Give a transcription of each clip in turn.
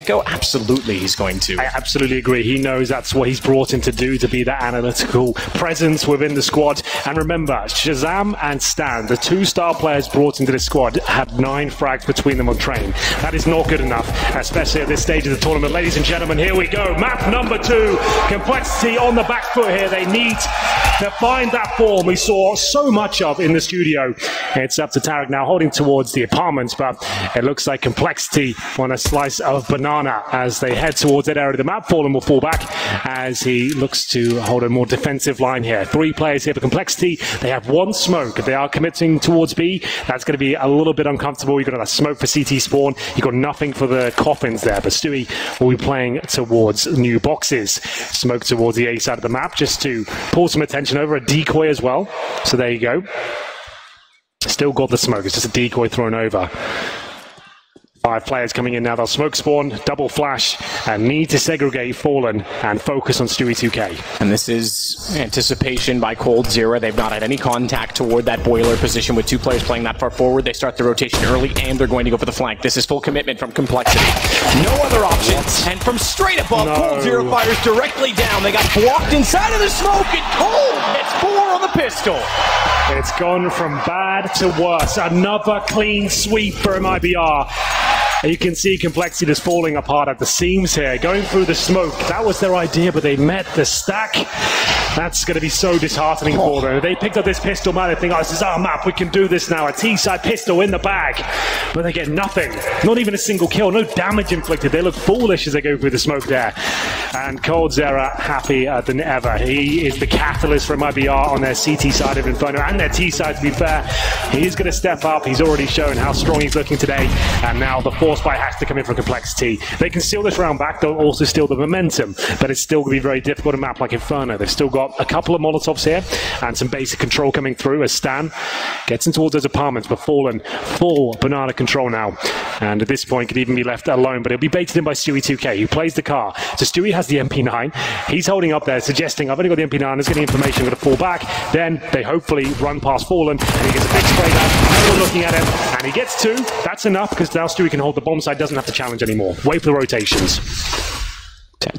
get-go? Absolutely he's going to. I absolutely agree. He knows that's what he's brought in to do, to be that analytical presence within the squad. And remember, Shazam and Stan, the two star players brought into the squad, had 9 frags between them on train. That is not good enough, especially at this stage of the tournament. Ladies and gentlemen, here we go. Map number 2. Complexity on the back foot here. They need to find that form we saw so much of in the studio. It's up to Tarek now, holding towards the apartment, but it looks like Complexity on a slice of banana as they head towards that area of the map. Fallen will fall back as he looks to hold a more defensive line here. 3 players here for Complexity. They have 1 smoke. If they are committing towards B, that's going to be a little bit uncomfortable. You've got a smoke for CT spawn. You've got nothing for the coffins there, but Stewie will be playing towards new boxes. Smoke towards the A side of the map just to pull some attention over. A decoy as well. So there you go. Still got the smoke. It's just a decoy thrown over. 5 players coming in now. They'll smoke spawn, double flash, and need to segregate Fallen and focus on Stewie 2K. And this is anticipation by coldzera. They've not had any contact toward that boiler position with 2 players playing that far forward. They start the rotation early, and they're going to go for the flank. This is full commitment from Complexity. No other options. And from straight above, coldzera fires directly down. They got blocked inside of the smoke, and Cold hits 4 on the pistol. It's gone from bad to worse. Another clean sweep for Mibr. You can see Complexity just falling apart at the seams here, going through the smoke. That was their idea, but they met the stack. That's going to be so disheartening for them. They picked up this pistol, man. They think, oh, this is our map. We can do this now. A T-side pistol in the bag. But they get nothing. Not even a single kill. No damage inflicted. They look foolish as they go through the smoke there. And coldzera happier than ever. He is the catalyst for Mibr on their CT side of Inferno and their T side, to be fair. He is going to step up. He's already shown how strong he's looking today. And now the force fight has to come in from Complexity. They can steal this round back. They'll also steal the momentum. But it's still going to be very difficult to map like Inferno. They've still got a couple of Molotovs here and some basic control coming through as Stan gets in towards those apartments, but Fallen full banana control now. And at this point could even be left alone, but he'll be baited in by Stewie 2K, who plays the car. So Stewie has the MP9. He's holding up there, suggesting, I've only got the MP9, there's getting information, I'm going to fall back. Then they hopefully run past Fallen, and he gets a big spray down. No one looking at him, and he gets 2. That's enough, because now Stewie can hold the bomb side, doesn't have to challenge anymore. Wait for the rotations.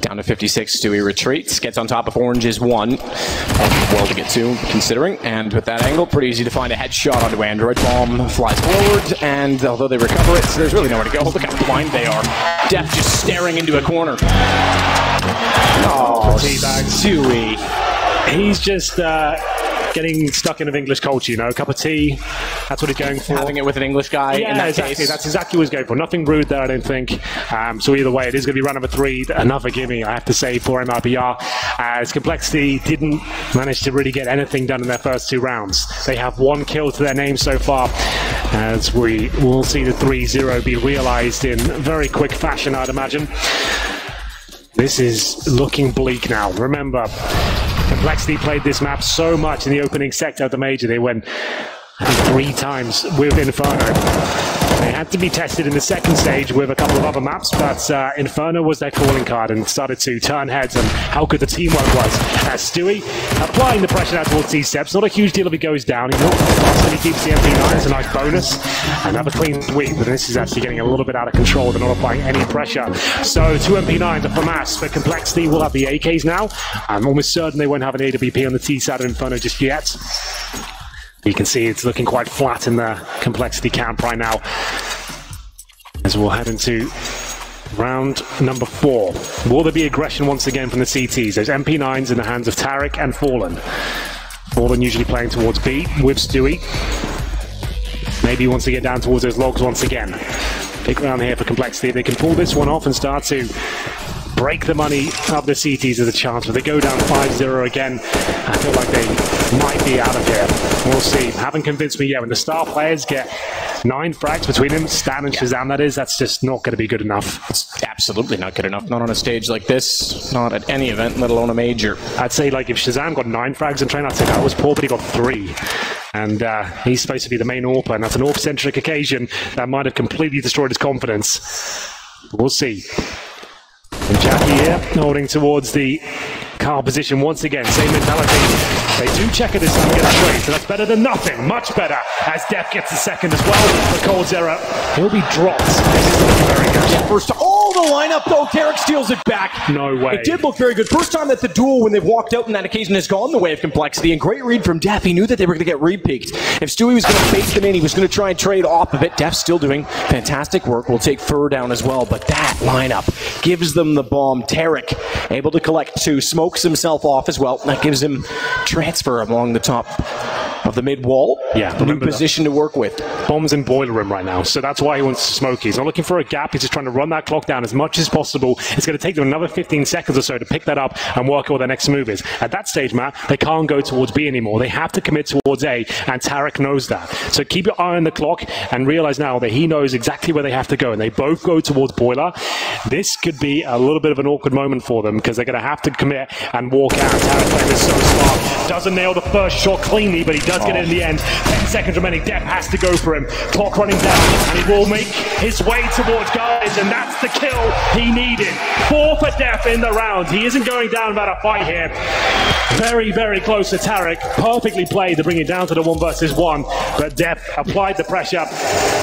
Down to 56, Stewie retreats, gets on top of Orange's 1. Well to get 2, considering. And with that angle, pretty easy to find a headshot onto Android. Bomb flies forward, and although they recover it, so there's really nowhere to go. Look how blind they are. Def just staring into a corner. Oh, Stewie. He's just getting stuck in an English culture, you know, a cup of tea. That's what he's going for. Having it with an English guy in that exactly. case. That's exactly what he's going for. Nothing rude there, I don't think. So either way, it is going to be round number 3. Another gimme, I have to say, for Mibr, as Complexity didn't manage to really get anything done in their first 2 rounds. They have 1 kill to their name so far, as we will see the 3-0 be realized in very quick fashion, I'd imagine. This is looking bleak now. Remember, Complexity played this map so much in the opening sector of the major. They went, I think, 3 times with Inferno. They had to be tested in the second stage with a couple of other maps, but Inferno was their calling card and started to turn heads on how good the teamwork was. As Stewie applying the pressure out towards T-steps, not a huge deal if he goes down. He's not fast and he keeps the MP9. It's a nice bonus. Another clean sweep, but this is actually getting a little bit out of control. They're not applying any pressure. So 2 MP9s are from Mass, but Complexity will have the AKs now. I'm almost certain they won't have an AWP on the T side of Inferno just yet. You can see it's looking quite flat in the Complexity camp right now. As we'll head into round number 4. Will there be aggression once again from the CTs? There's MP9s in the hands of Tarek and Fallen. Fallen usually playing towards B with Stewie. Maybe wants to get down towards those logs once again. Big round here for Complexity. If they can pull this one off and start to break the money of the CTs as a chance, but they go down 5-0 again. I feel like they might be out of here. We'll see. Haven't convinced me yet. When the star players get 9 frags between them, Stan and Shazam, that is, that's just not going to be good enough. It's absolutely not good enough. Not on a stage like this, not at any event, let alone a major. I'd say, like, if Shazam got 9 frags in train, I'd say that was poor, but he got 3. And he's supposed to be the main AWP, and that's an AWP-centric occasion that might have completely destroyed his confidence. We'll see. And Jackie here, holding towards the car position once again. Same mentality. They do check it this time, get a trade, so that's better than nothing. Much better, as Def gets the second as well. For coldzera, he'll be dropped. This is looking very good. First, oh, the lineup, though. Tarek steals it back. No way. It did look very good. First time that the duel, when they've walked out in that occasion, has gone the way of Complexity. And great read from Def. He knew that they were going to get re-peaked. If Stewie was going to bait them in, he was going to try and trade off of it. Def still doing fantastic work. We'll take Fur down as well. But that lineup gives them the bomb. Tarek able to collect 2. Smokes himself off as well. That gives him transfer along the top of the mid wall. Yeah, new position to work with. Bomb's in boiler room right now, so that's why he wants to smoke. He's not looking for a gap. He's just trying to run that clock down as much as possible. It's going to take them another 15 seconds or so to pick that up and work out what their next move is. At that stage, Matt, they can't go towards B anymore. They have to commit towards A, and Tarek knows that. So keep your eye on the clock and realize now that he knows exactly where they have to go, and they both go towards boiler. This could be a little bit of an awkward moment for them because they're going to have to commit and walk out. Tarek playing this so smart. Doesn't nail the first shot cleanly, but he does get it in the end. 10 seconds remaining. Def has to go for him. Clock running down, and he will make his way towards Garbage, and that's the kill he needed. 4 for Def in the round. He isn't going down without a fight here. Very, very close to Tarek. Perfectly played to bring it down to the 1 versus 1, but Def applied the pressure,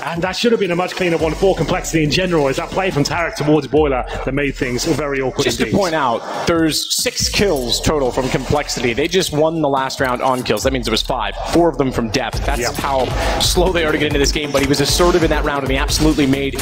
and that should have been a much cleaner one for Complexity in general. Is that play from Tarek towards Boiler that made things very awkward. Just to point out, there's 6 kills total from Complexity. They just won the last round on kills. That means there was 5. 4 of them from Def. That's how slow they are to get into this game, but he was assertive in that round, and he absolutely made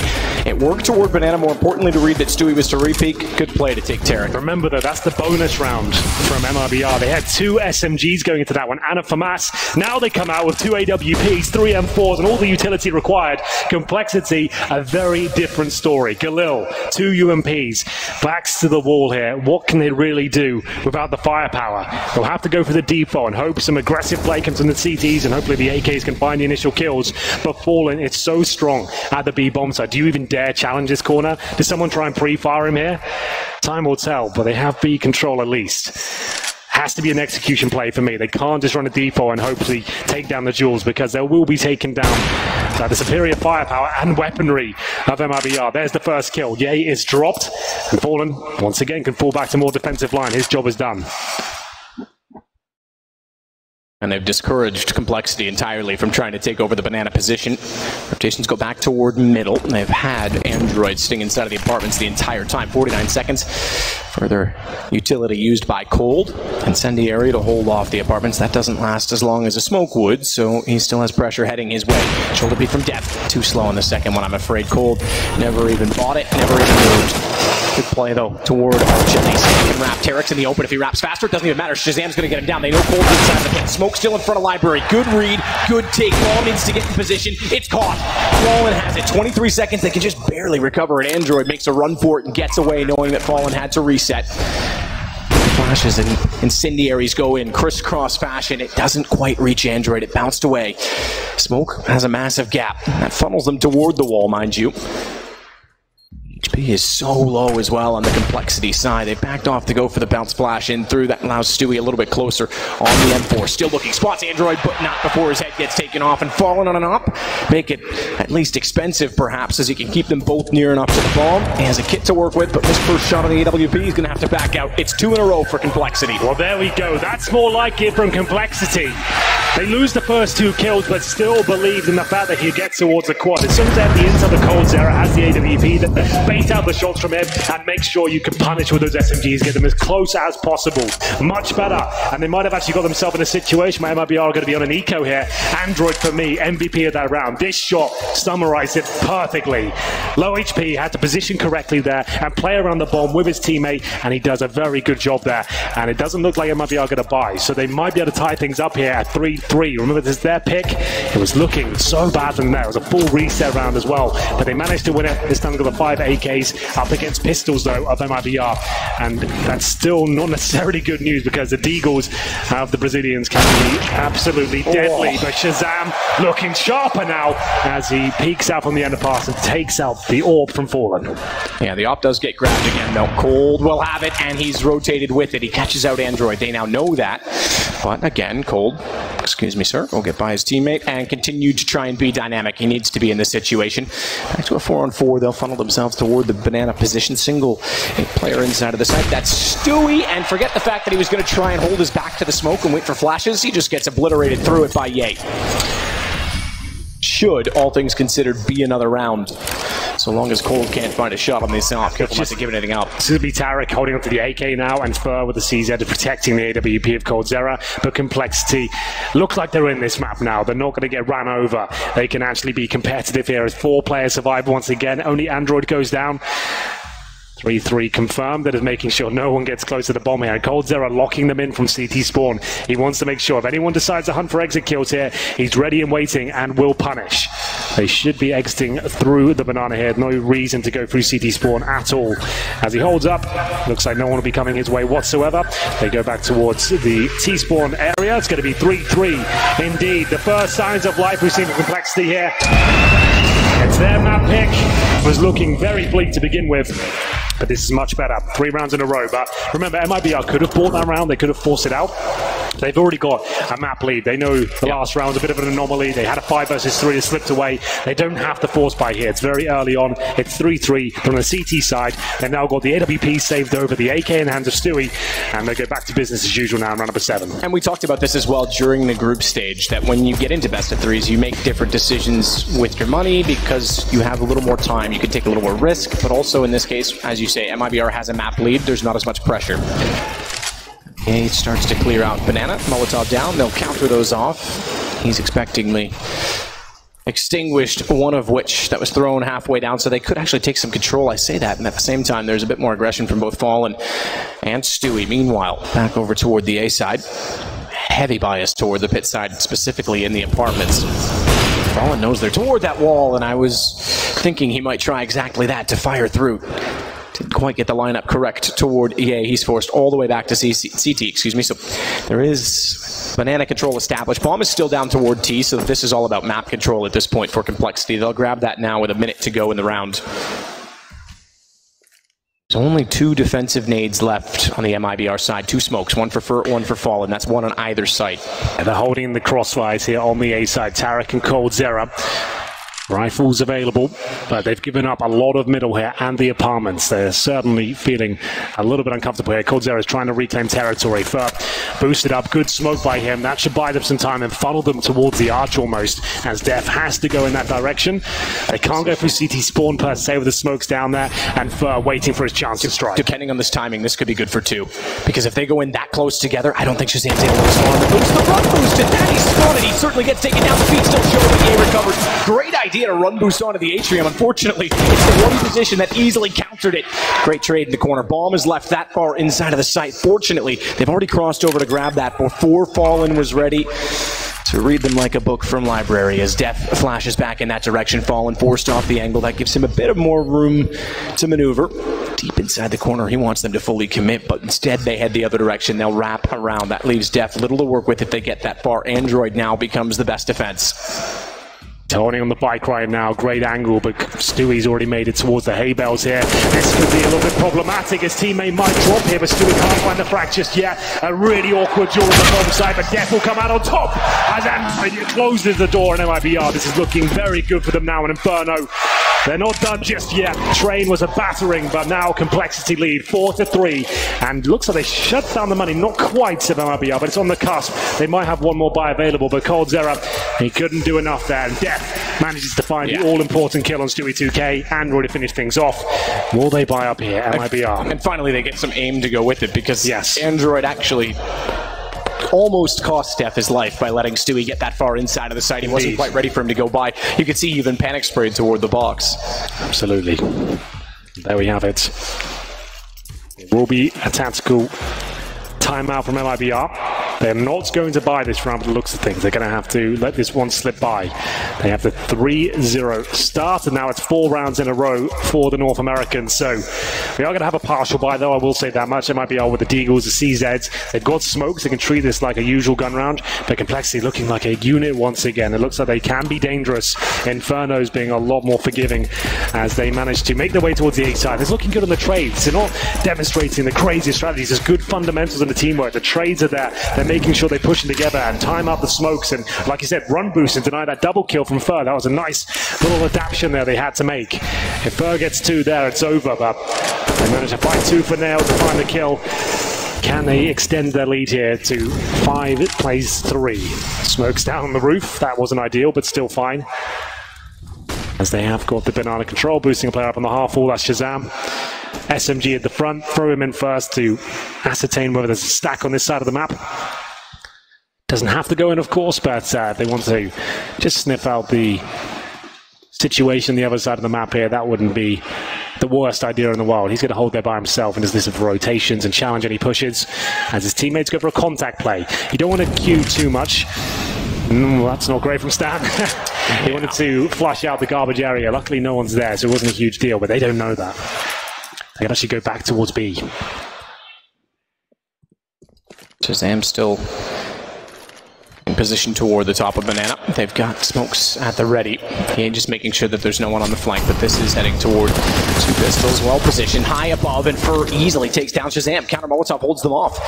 it work toward Banana. More importantly, to read that Stewie was to repeat. Good play to take Tarek. Remember, though, that's the bonus round from MRBR. They had 2 SMGs going into that one, and a FAMAS. Now they come out with 2 AWPs, 3 M4s, and all the utility required. Complexity, a very different story. Galil, 2 UMPs, backs to the wall here. What can they really do without the firepower? They'll have to go for the default and hope some aggressive play comes in the CTs, and hopefully the AKs can find the initial kills. But Fallen, it's so strong at the B bomb side. Do you even dare challenge this corner? Does someone try and pre-fire him here? Time will tell, but they have B control at least. Has to be an execution play for me. They can't just run a default and hopefully take down the jewels, because they will be taken down by the superior firepower and weaponry of MRBR. There's the first kill. Ye is dropped, and Fallen once again can fall back to more defensive line. His job is done. And they've discouraged Complexity entirely from trying to take over the banana position. Rotations go back toward middle. They've had androids sitting inside of the apartments the entire time. 49 seconds. Further utility used by Cold. Incendiary to hold off the apartments. That doesn't last as long as a smoke would, so he still has pressure heading his way. Shoulder beat from Def. Too slow on the second one, I'm afraid. Cold never even bought it, never even moved. Good play, though, toward Archie. He can wrap Tarek's in the open. If he wraps faster, it doesn't even matter. Shazam's going to get him down. They know Cold's inside the pit. Smoke still in front of Library. Good read, good take. Ball needs to get in position. It's caught. Fallen has it. 23 seconds. They can just barely recover it. Android makes a run for it and gets away, knowing that Fallen had to reset. Flashes and incendiaries go in crisscross fashion. It doesn't quite reach Android. It bounced away. Smoke has a massive gap. That funnels them toward the wall, mind you. HP is so low as well on the Complexity side. They backed off to go for the bounce flash in through. That allows Stewie a little bit closer on the M4. Still looking, spots Android, but not before his head gets taken off, and Fallen on an op. Make it at least expensive, perhaps, as he can keep them both near enough to the bomb. He has a kit to work with, but this first shot on the AWP, he's going to have to back out. It's 2 in a row for Complexity. Well, there we go. That's more like it from Complexity. They lose the first 2 kills, but still believed in the fact that he gets towards the quad. As soon as they have the intel, the Cold Zera has the AWP, that bait out the shots from him and make sure you can punish with those SMGs, get them as close as possible. Much better. And they might have actually got themselves in a situation where MRBR are going to be on an eco here. Android, for me, MVP of that round. This shot summarized it perfectly. Low HP, had to position correctly there and play around the bomb with his teammate, and he does a very good job there. And it doesn't look like MRBR are going to buy, so they might be able to tie things up here at 3-3. Remember, this is their pick. It was looking so bad from there. It was a full reset round as well, but they managed to win it. This time got the 5 AKs up against pistols, though, of MIBR, and that's still not necessarily good news, because the Deagles of the Brazilians can be absolutely deadly. But Shazam looking sharper now as he peeks out from the underpass and takes out the orb from Fallen. Yeah, the op does get grabbed again, though. Cold will have it, and he's rotated with it. He catches out Android. They now know that. But again, Cold, excuse me, sir, will get by his teammate and continue to try and be dynamic. He needs to be in this situation. Back to a 4-on-4. They'll funnel themselves toward the banana position. Single player inside of the site. That's Stewie, and forget the fact that he was going to try and hold his back to the smoke and wait for flashes. He just gets obliterated through it by Ye. Should, all things considered, be another round. So long as Cold can't find a shot on this off, careful not to give anything up. This is be Tarek holding onto the AK now, and Fur with the CZ protecting the AWP of Coldzera. But Complexity look like they're in this map now. They're not going to get ran over. They can actually be competitive here as 4 players survive once again. Only Android goes down. 3-3 confirmed. That is making sure no one gets close to the bomb here. Coldzera locking them in from CT spawn. He wants to make sure if anyone decides to hunt for exit kills here, he's ready and waiting and will punish. They should be exiting through the banana here. No reason to go through CT spawn at all. As he holds up, looks like no one will be coming his way whatsoever. They go back towards the T-spawn area. It's going to be 3-3 indeed. The first signs of life we've seen from Complexity here. It's their map pick. Was looking very bleak to begin with, but this is much better. 3 rounds in a row. But remember, MIBR could have bought that round. They could have forced it out. They've already got a map lead. They know the last round's a bit of an anomaly. They had a 5 versus 3 that slipped away. They don't have to force buy here. It's very early on. It's 3-3 from the CT side. They've now got the AWP saved over, the AK in the hands of Stewie, and they go back to business as usual now in round number 7. And we talked about this as well during the group stage, that when you get into best of 3s, you make different decisions with your money because you have a little more time. You can take a little more risk, but also in this case, as you say, MIBR has a map lead. There's not as much pressure. Okay, it starts to clear out Banana. Molotov down. They'll counter those off. He's expectingly extinguished one of which that was thrown halfway down, so they could actually take some control. I say that, and at the same time, there's a bit more aggression from both Fallen and Stewie. Meanwhile, back over toward the A side. Heavy bias toward the pit side, specifically in the apartments. Fallen knows they're toward that wall, and I was thinking he might try exactly that to fire through. Didn't quite get the lineup correct toward EA. He's forced all the way back to CT, excuse me. So there is banana control established. Bomb is still down toward T, so this is all about map control at this point for Complexity. They'll grab that now with a minute to go in the round. There's only 2 defensive nades left on the MIBR side. 2 smokes, 1 for Fur, 1 for Fallen. That's 1 on either site. And they're holding the crossfires here on the A side. Tarek and Coldzera. Rifles available, but they've given up a lot of middle here and the apartments. They're certainly feeling a little bit uncomfortable here. Coldzera is trying to reclaim territory. Fur boosted up, good smoke by him. That should buy them some time and funnel them towards the arch almost, as Def has to go in that direction. They can't go through CT spawn per se with the smokes down there, and Fur waiting for his chance to strike. Depending on this timing, this could be good for 2. Because if they go in that close together, I don't think Shazam's able to respond. The boost, the run boost, and Daddy's spotted. He certainly gets taken down. The feet still show, but EA recovers. Great idea to run boost onto the atrium. Unfortunately, it's the one position that easily countered it. Great trade in the corner. Bomb is left that far inside of the site. Fortunately, they've already crossed over to grab that before Fallen was ready to read them like a book from library. As Def flashes back in that direction, Fallen forced off the angle. That gives him a bit of more room to maneuver. Deep inside the corner, he wants them to fully commit, but instead they head the other direction. They'll wrap around. That leaves Def little to work with if they get that far. Android now becomes the best defense. Tony on the bike right now, great angle, but Stewie's already made it towards the hay bales here. This could be a little bit problematic. His teammate might drop here, but Stewie can't find the frag just yet. A really awkward duel on the bottom side, but Def will come out on top as Anthony closes the door in MIBR. This is looking very good for them now, and Inferno, they're not done just yet. Train was a battering, but now Complexity lead 4-3, and looks like they shut down the money. Not quite, said MIBR, but it's on the cusp. They might have one more buy available, but Coldzera, he couldn't do enough there, and Def manages to find the all-important kill on Stewie 2K. Android to finish things off. Will they buy up here? MIBR. And finally, they get some aim to go with it, because Android actually almost cost Def his life by letting Stewie get that far inside of the site. He wasn't quite ready for him to go by. You could see he even panic sprayed toward the box. Absolutely. There we have it. It will be a tactical timeout from MIBR. They're not going to buy this round by the looks of things. They're going to have to let this one slip by. They have the 3-0 start, and now it's 4 rounds in a row for the North Americans. So we are going to have a partial buy, though, I will say that much. It might be all with the Deagles, the CZs. They've got smokes. They can treat this like a usual gun round, but Complexity looking like a unit once again. It looks like they can be dangerous. Inferno's being a lot more forgiving as they manage to make their way towards the A side. It's looking good on the trades. They're not demonstrating the craziest strategies. There's good fundamentals in the teamwork. The trades are there. They're making sure they push them together and time up the smokes, and like you said, run boost and deny that double kill from Fur. That was a nice little adaptation there they had to make. If Fur gets 2 there, it's over, but they managed to fight 2 for nail to find the kill. Can they extend their lead here to 5 plays 3? Smokes down on the roof. That wasn't ideal, but still fine. as they have got the banana control, boosting a player up on the half wall. That's Shazam. SMG at the front, throw him in first to ascertain whether there's a stack on this side of the map. Doesn't have to go in, of course, but they want to just sniff out the situation the other side of the map here. That wouldn't be the worst idea in the world. He's going to hold there by himself and does this with rotations and challenge any pushes as his teammates go for a contact play. You don't want to queue too much. That's not great from Stan. He wanted to flush out the garbage area. Luckily, no one's there, so it wasn't a huge deal, but they don't know that. They can actually go back towards B. Shazam still in position toward the top of Banana. They've got smokes at the ready. Just making sure that there's no one on the flank, but this is heading toward two pistols. Well positioned, high above, and Fur easily takes down Shazam. Counter Molotov holds them off.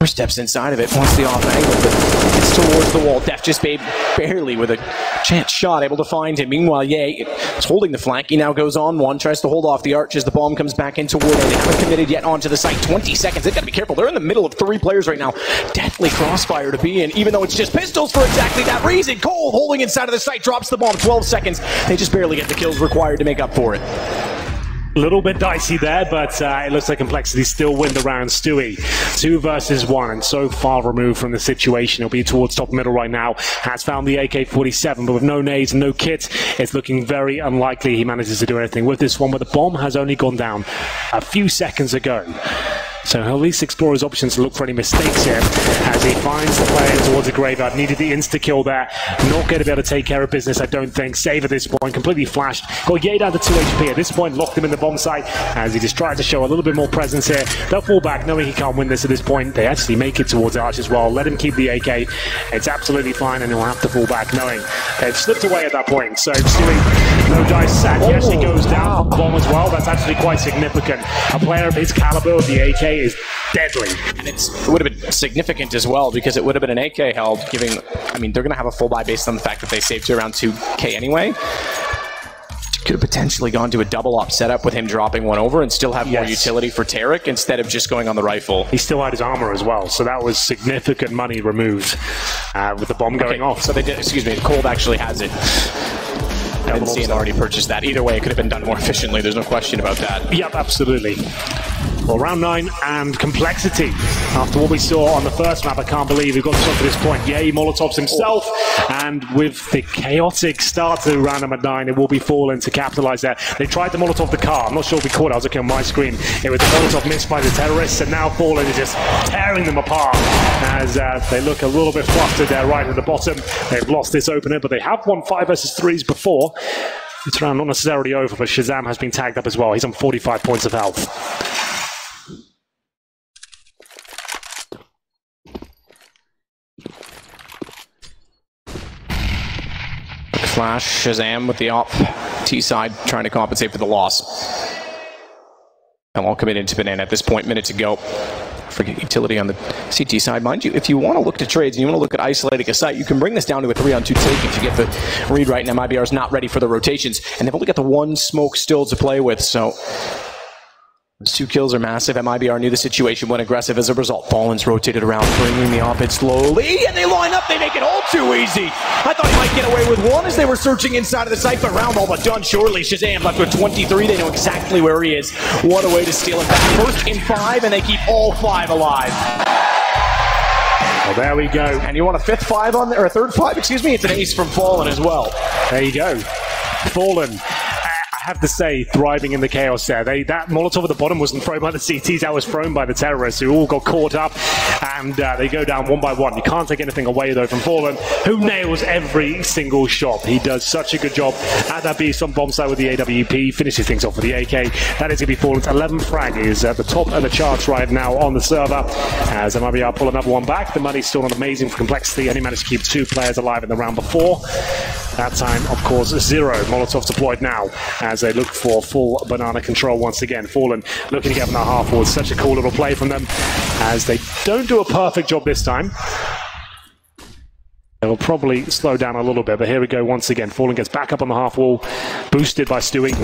Fur steps inside of it, wants the off angle, but it's towards the wall. Def just barely with a chance shot, able to find him. Meanwhile, Ye is holding the flank. He now goes on one, tries to hold off the arch as the bomb comes back in toward him. They haven't committed yet onto the site. 20 seconds. They've got to be careful. They're in the middle of 3 players right now. Deathly crossfire to be in, even though it's just pistols for exactly that reason. Cold holding inside of the site, drops the bomb. 12 seconds. They just barely get the kills required to make up for it. A little bit dicey there, but it looks like Complexity still win the round. Stewie, 2 versus 1, and so far removed from the situation. He'll be towards top middle right now. Has found the AK-47, but with no nades and no kit, it's looking very unlikely he manages to do anything with this one, but the bomb has only gone down a few seconds ago. So he'll at least explore his options to look for any mistakes here as he finds the player towards the graveyard. Needed the insta-kill there. Not going to be able to take care of business, I don't think. Save at this point. Completely flashed. Got Ye down to 2 HP. At this point, locked him in the bomb site as he just tried to show a little bit more presence here. They'll fall back knowing he can't win this at this point. They actually make it towards Arch as well. Let him keep the AK. It's absolutely fine, and he'll have to fall back knowing they've slipped away at that point. So Stewie, no dice sack. He actually goes down the bomb as well. That's actually quite significant. A player of his caliber with the AK is deadly. And it would have been significant as well because it would have been an AK held, giving, I mean, they're going to have a full buy based on the fact that they saved to around 2K anyway. Could have potentially gone to a double op setup with him dropping one over and still have more utility for Tarek instead of just going on the rifle. He still had his armor as well, so that was significant money removed with the bomb going off. So they did, excuse me, Cold actually has it. I didn't see him already purchased that. Either way, it could have been done more efficiently. There's no question about that. Yep, absolutely. Well, round 9 and Complexity. After what we saw on the first map, I can't believe we've got to this point. Yay, Molotovs himself. And with the chaotic start to random at 9, it will be Fallen to capitalize there. They tried to Molotov the car. I'm not sure if we caught it. I was looking on my screen. It was the Molotov missed by the terrorists, and now Fallen is just tearing them apart as they look a little bit flustered there right at the bottom. They've lost this opener, but they have won 5 versus 3s before. It's round not necessarily over, but Shazam has been tagged up as well. He's on 45 points of health. Flash, Shazam with the op T side, trying to compensate for the loss. And all committed to Banana at this point, minute to go. Forget utility on the CT side. Mind you, if you want to look to trades and you want to look at isolating a site, you can bring this down to a 3-on-2 take if you get the read right, and MIBR is not ready for the rotations. And they've only got the 1 smoke still to play with, so those 2 kills are massive. MIBR knew the situation, went aggressive as a result. Fallen's rotated around, bringing the op in slowly, and they line up, they make it all too easy. I thought he might get away with 1 as they were searching inside of the site, but round all but done shortly. Shazam left with 23, they know exactly where he is. What a way to steal it back. First in 5, and they keep all 5 alive. Well, there we go. And you want a 5th 5 on there, or a 3rd 5, excuse me? It's an ace from Fallen as well. There you go. Fallen. I have to say, thriving in the chaos there. That Molotov at the bottom wasn't thrown by the CTs, that was thrown by the terrorists who all got caught up, and they go down 1 by 1. You can't take anything away, though, from Fallen, who nails every single shot. He does such a good job at that beast on bomb site with the AWP, finishes things off with the AK. That is going to be Fallen's 11th frag. Is at the top of the charts right now on the server. As MIBR pull another one back, the money's still not amazing for Complexity, and he managed to keep 2 players alive in the round before. That time, of course, 0. Molotov deployed now as they look for full banana control once again. Fallen looking to get them that half wall. Such a cool little play from them as they don't do a perfect job this time. They'll probably slow down a little bit, but here we go once again. Fallen gets back up on the half wall, boosted by Stewie.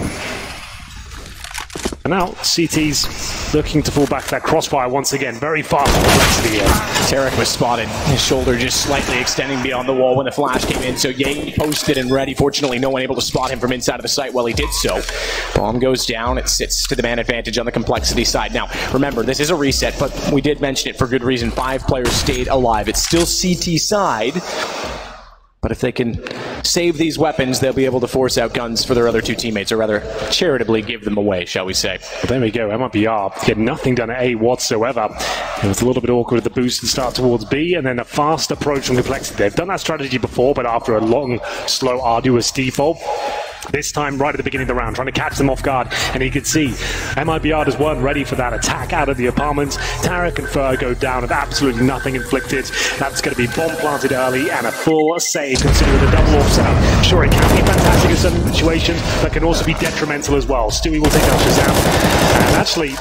And now CT's looking to fall back to that crossfire once again. Very far from Complexity here. Tarek was spotted, his shoulder just slightly extending beyond the wall when the flash came in, so Ye posted and ready. Fortunately, no one able to spot him from inside of the site while he did so. Bomb goes down, it sits to the man advantage on the Complexity side. Now, remember, this is a reset, but we did mention it for good reason. 5 players stayed alive. It's still CT side, but if they can save these weapons, they'll be able to force out guns for their other 2 teammates, or rather, charitably give them away, shall we say. But there we go, MIBR get nothing done at A whatsoever. It was a little bit awkward with the boost and start towards B, and then a fast approach from Complexity. They've done that strategy before, but after a long, slow, arduous default. This time, right at the beginning of the round, trying to catch them off guard, and you can see MIBR just weren't ready for that attack out of the apartments. Tarek and Fer go down with absolutely nothing inflicted. That's going to be bomb planted early and a full save, considering the double off setup. Sure, it can be fantastic in certain situations, but can also be detrimental as well. Stewie will take out Shazam, and actually,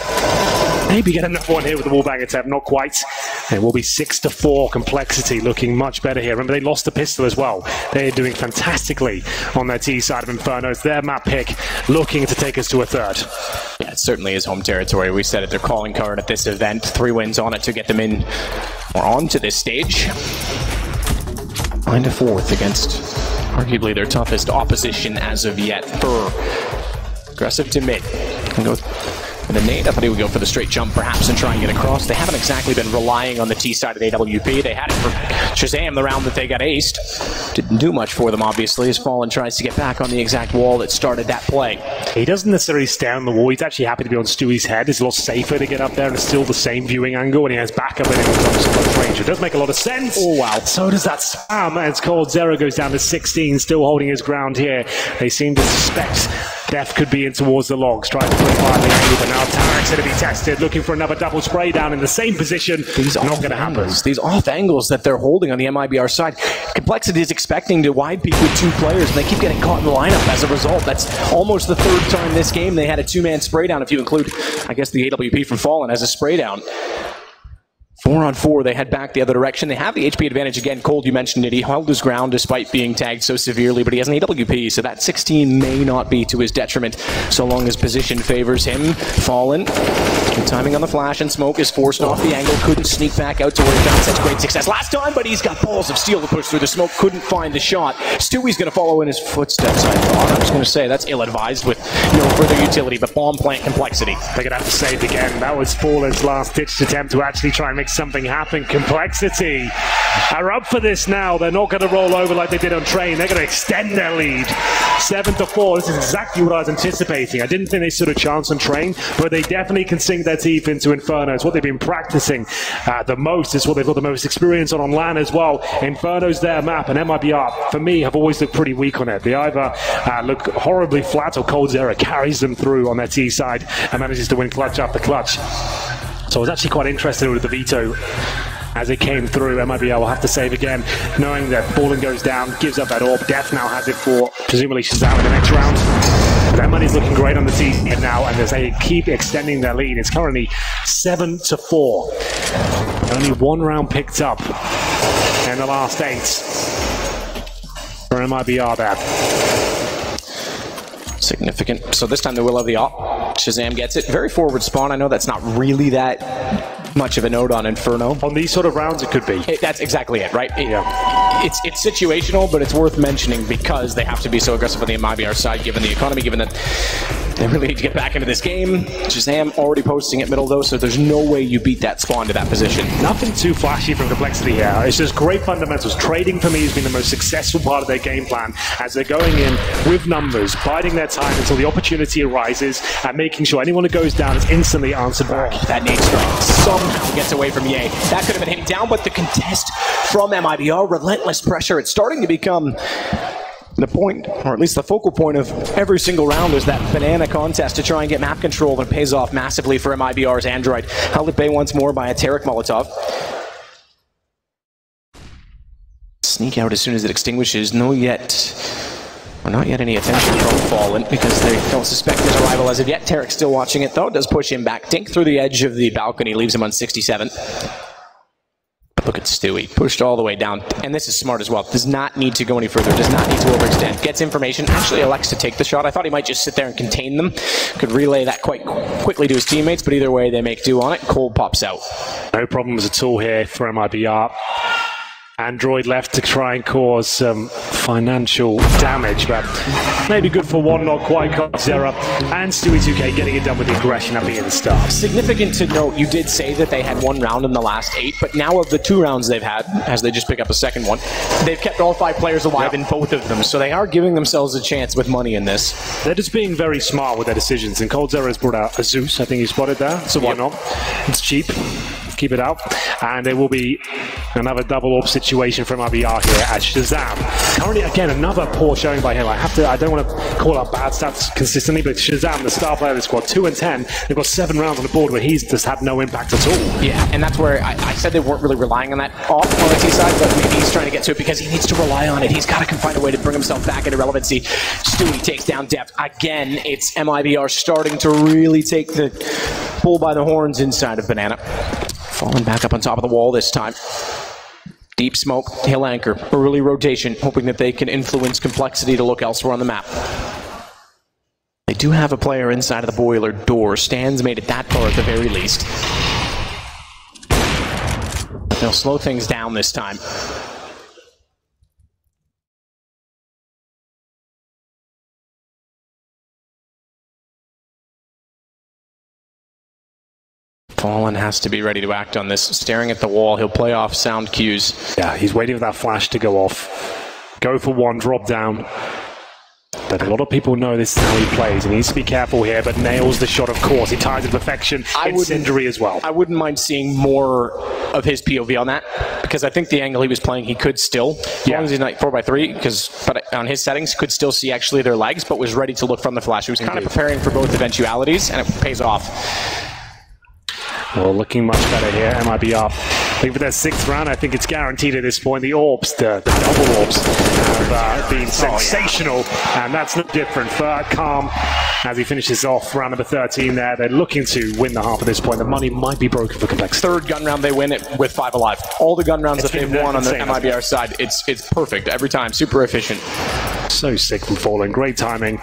maybe get another one here with the wallbang attempt, not quite. It will be 6-4, Complexity looking much better here. Remember, they lost the pistol as well. They're doing fantastically on their T side of Inferno. It's their map pick, looking to take us to a third. Yeah, it certainly is home territory. We said it, their calling card at this event. 3 wins on it to get them in, or on to this stage. Find a 4th against arguably their toughest opposition as of yet. Aggressive to mid. Can go with a nade. I thought he would go for the straight jump perhaps and try and get across. They haven't exactly been relying on the T side of the AWP. They had it for Shazam the round that they got aced. Didn't do much for them, obviously, as Fallen tries to get back on the exact wall that started that play. He doesn't necessarily stay on the wall. He's actually happy to be on Stewie's head. It's a lot safer to get up there, and it's still the same viewing angle, and he has backup when it comes to close range. It does make a lot of sense. Oh, wow. So does that spam, and it's called Zero goes down to 16, still holding his ground here. They seem to suspect Def could be in towards the logs, trying to play by the angle, but now Tarek's going to be tested, looking for another double spray down in the same position. These not going to happen. These off angles that they're holding on the MIBR side. Complexity is expecting to wide peek with 2 players, and they keep getting caught in the lineup as a result. That's almost the 3rd time this game they had a 2-man spray down, if you include, I guess, the AWP from Fallen as a spray down. 4-on-4, they head back the other direction. They have the HP advantage again. Cold, you mentioned it. He held his ground despite being tagged so severely, but he has an AWP, so that 16 may not be to his detriment so long as position favors him. Fallen, good timing on the flash, and Smoke is forced off the angle. Couldn't sneak back out to where he found such great success last time, but he's got balls of steel to push through the smoke. Couldn't find the shot. Stewie's going to follow in his footsteps, I thought. I was going to say, that's ill-advised with no further utility, but bomb plant Complexity. They're going to have to save again. That was Fallen's last-ditched attempt to actually try and make something happen. Complexity are up for this now. They're not going to roll over like they did on Train. They're going to extend their lead. 7-4. This is exactly what I was anticipating. I didn't think they stood a chance on Train, but they definitely can sink their teeth into Inferno. It's what they've been practicing the most. It's what they've got the most experience on LAN as well. Inferno's their map, and MIBR, for me, have always looked pretty weak on it. They either look horribly flat, or Cold Zero carries them through on their T side and manages to win clutch after clutch. So I was actually quite interested with the veto as it came through. MIBR will have to save again, knowing that Fallen goes down, gives up that orb. Death now has it for presumably Shazam in the next round. That money's looking great on the team now, and as they keep extending their lead, it's currently 7-4. Only 1 round picked up in the last 8 for MIBR there. Significant. So this time they will have the op. Shazam gets it. Very forward spawn. I know that's not really that much of a note on Inferno. On these sort of rounds, it could be. That's exactly it, right? It's situational, but it's worth mentioning because they have to be so aggressive on the MIBR side, given the economy, given that they really need to get back into this game. Shazam already posting at middle, though, so there's no way you beat that spawn to that position. Nothing too flashy from Complexity here. It's just great fundamentals. Trading, for me, has been the most successful part of their game plan, as they're going in with numbers, biding their time until the opportunity arises, and making sure anyone who goes down is instantly answered back. That nade strike somehow gets away from Ye. That could have been him down, but the contest from MIBR, relentless pressure. It's starting to become the point, or at least the focal point of every single round, is that banana contest to try and get map control, and it pays off massively for MIBR's Android. Held at bay once more by a Tarek Molotov. Sneak out as soon as it extinguishes. Not yet any attention from Fallen, because they don't suspect his arrival as of yet. Tarek's still watching it, though. Does push him back. Dink through the edge of the balcony, leaves him on 67. Look at Stewie, pushed all the way down, and this is smart as well. Does not need to go any further, does not need to overextend. Gets information, actually elects to take the shot. I thought he might just sit there and contain them. Could relay that quite quickly to his teammates, but either way, they make do on it. Cold pops out. No problems at all here for MIBR. Android left to try and cause some financial damage, but maybe good for one, not quite. Zera and Stewie 2K getting it done with the aggression at the end start. Significant to note, you did say that they had one round in the last 8, but now of the 2 rounds they've had, as they just pick up a second one, they've kept all 5 players alive in both of them, so they are giving themselves a chance with money in this. They're just being very smart with their decisions, and Cold Zera has brought out a Zeus, I think he spotted there, so why not? It's cheap. Keep it out, and there will be another double orb situation from MIBR here at Shazam. Currently, again, another poor showing by him. I don't want to call out bad stats consistently, but Shazam, the star player of the squad, 2 and 10, they've got 7 rounds on the board where he's just had no impact at all. Yeah, and that's where I said they weren't really relying on that off on the T side, but maybe he's trying to get to it because he needs to rely on it. He's got to find a way to bring himself back into relevancy. Stewie takes down Deft. Again, it's MIBR starting to really take the bull by the horns inside of Banana. Falling back up on top of the wall this time. Deep smoke, hill anchor, early rotation, hoping that they can influence Complexity to look elsewhere on the map. They do have a player inside of the boiler door. Stan's made it that far at the very least. They'll slow things down this time. Fallen has to be ready to act on this. Staring at the wall, he'll play off sound cues. Yeah, he's waiting for that flash to go off. Go for one, drop down. But a lot of people know this is how he plays. He needs to be careful here, but nails the shot, of course. He ties it to perfection. Incendiary as well. I wouldn't mind seeing more of his POV on that, because I think the angle he was playing, he could still, as long as he's not 4x3, but on his settings, could still see actually their legs, but was ready to look from the flash. He was kind of preparing for both eventualities, and it pays off. Well, looking much better here. MIBR looking for their 6th round. I think it's guaranteed at this point. The orbs, the double orbs, have been sensational, and that's no different for Calm as he finishes off round number 13 there. They're looking to win the half at this point. The money might be broken for Complexity. 3rd gun round, they win it with 5 alive. All the gun rounds that they've won on the MIBR side, it's perfect every time. Super efficient. So sick from Fallen. Great timing.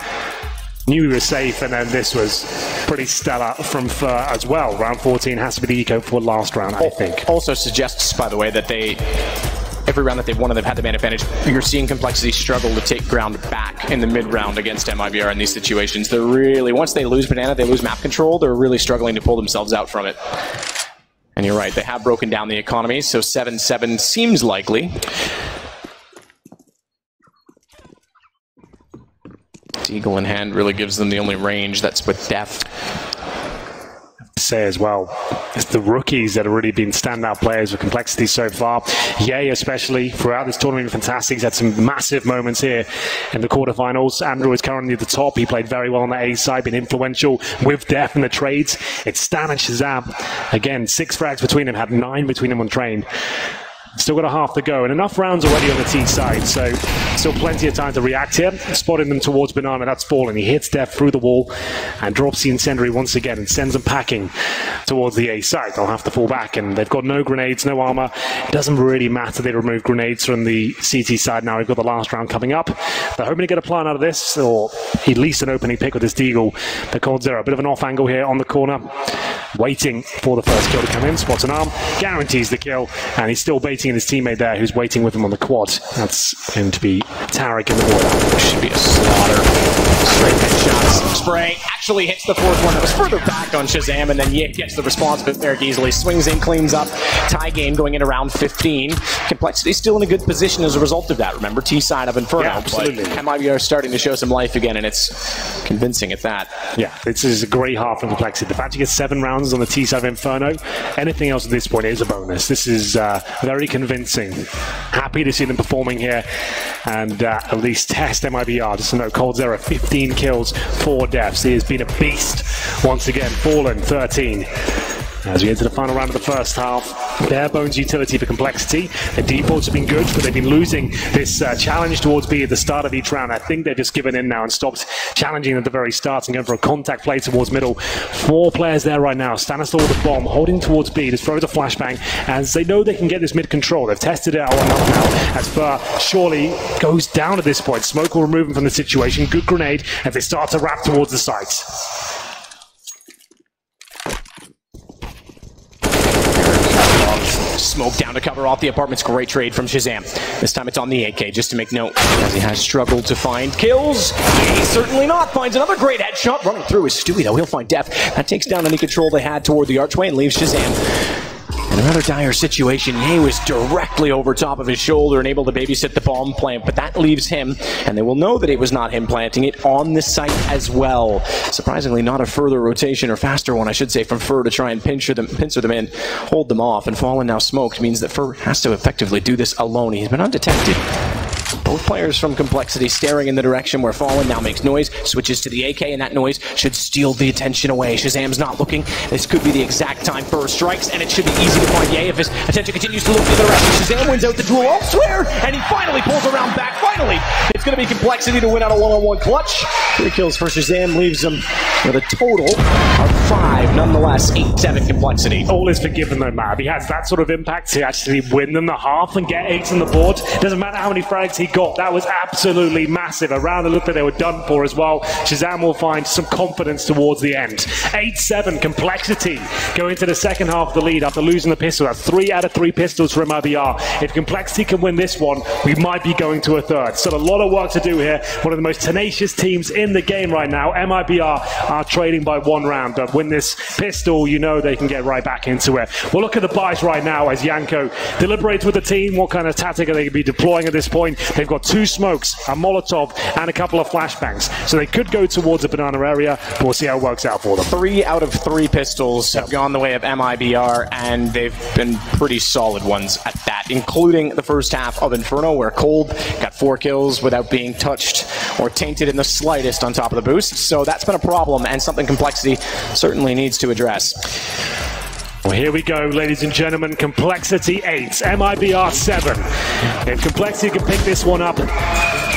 Knew he was safe, and then this was pretty stellar from Fur as well. Round 14 has to be the eco for last round, I think. Also suggests, by the way, that every round that they've won and they've had the man advantage, you're seeing Complexity struggle to take ground back in the mid-round against MIBR in these situations. They're really, once they lose Banana, they lose map control, they're really struggling to pull themselves out from it. And you're right, they have broken down the economy, so 7-7 seems likely. Eagle in hand really gives them the only range that's with Death. Say as well, it's the rookies that have really been standout players with Complexity so far. Ye especially throughout this tournament, fantastic. He's had some massive moments here in the quarterfinals. Andrew is currently at the top. He played very well on the A side, been influential with Death in the trades. It's Stan and Shazam. Again, 6 frags between them, had 9 between them on train. Still got a half to go, and enough rounds already on the T side, so still plenty of time to react here. Spotting them towards Banana, that's Fallen. He hits Death through the wall and drops the Incendiary once again and sends them packing towards the A side. They'll have to fall back, and they've got no grenades, no armor. It doesn't really matter they remove grenades from the CT side now. We've got the last round coming up. They're hoping to get a plan out of this, or at least an opening pick with this Deagle. The Cold Zero, a bit of an off angle here on the corner, waiting for the first kill to come in. Spots an arm, guarantees the kill, and he's still baiting his teammate there who's waiting with him on the quad. That's going to be Tarek in the water. Should be a slaughter. Straight headshots. Spray actually hits the 4th one that was further back on Shazam, and then Yip gets the response, but Tarek easily swings in, cleans up. Tie game going into round 15. Complexity still in a good position as a result of that. Remember, T side of Inferno. Yeah, absolutely. But MIBR starting to show some life again, and it's convincing at that. Yeah, this is a great half from Complexity. The fact you get 7 rounds on the T side of Inferno, anything else at this point is a bonus. This is very convincing. Happy to see them performing here and at least test MIBR. Just to note, Cold Zero, 15 kills, 4 deaths. He has been a beast once again. Fallen, 13. As we enter the final round of the first half, bare bones utility for Complexity. The defaults have been good, but they've been losing this challenge towards B at the start of each round. I think they've just given in now and stopped challenging at the very start and going for a contact play towards middle. 4 players there right now. Stanislaw with the bomb, holding towards B, just throws a flashbang, as they know they can get this mid control. They've tested it out enough now, as Fur surely goes down at this point. Smoke will remove him from the situation. Good grenade as they start to wrap towards the site. Smoke down to cover off the apartments. Great trade from Shazam. This time it's on the AK, just to make note, as he has struggled to find kills. He certainly not. Finds another great headshot. Running through is Stewie, though. He'll find Def. That takes down any control they had toward the archway and leaves Shazam in another dire situation. He was directly over top of his shoulder and able to babysit the bomb plant, but that leaves him, and they will know that it was not him planting it, on the site as well. Surprisingly, not a further rotation, or faster one, I should say, from Fur to try and pincer them in, hold them off, and Fallen now smoked means that Fur has to effectively do this alone. He's been undetected. Both players from Complexity staring in the direction where Fallen now makes noise, switches to the AK, and that noise should steal the attention away. Shazam's not looking. This could be the exact time Fur strikes, and it should be easy to find Ye if his attention continues to look to the direction. Shazam wins out the duel elsewhere, and he finally pulls around back. Finally, it's going to be Complexity to win out a one-on-one clutch. 3 kills for Shazam leaves him with a total of 5. Nonetheless, 8-7 Complexity. All is forgiven though, Mab. He has that sort of impact to actually win them the half and get 8 on the board. Doesn't matter how many frags he got. That was absolutely massive. Around the look that they were done for as well. Shazam will find some confidence towards the end. 8-7 Complexity going into the second half of the lead after losing the pistol. That's 3 out of 3 pistols for MIBR. If Complexity can win this one, we might be going to a third. Still a lot of work to do here. One of the most tenacious teams in the game right now. MIBR are trading by 1 round, but win this pistol, you know they can get right back into it. We'll look at the buys right now as Yanko deliberates with the team. What kind of tactic are they going to be deploying at this point? They've got 2 smokes, a Molotov, and a couple of flashbangs. So they could go towards the banana area, but we'll see how it works out for them. 3 out of 3 pistols have gone the way of MIBR, and they've been pretty solid ones at that, including the first half of Inferno, where Cold got 4 kills without being touched or tainted in the slightest on top of the boost. So that's been a problem, and something Complexity certainly needs to address. Well, here we go, ladies and gentlemen. Complexity 8, MIBR 7. If Complexity can pick this one up,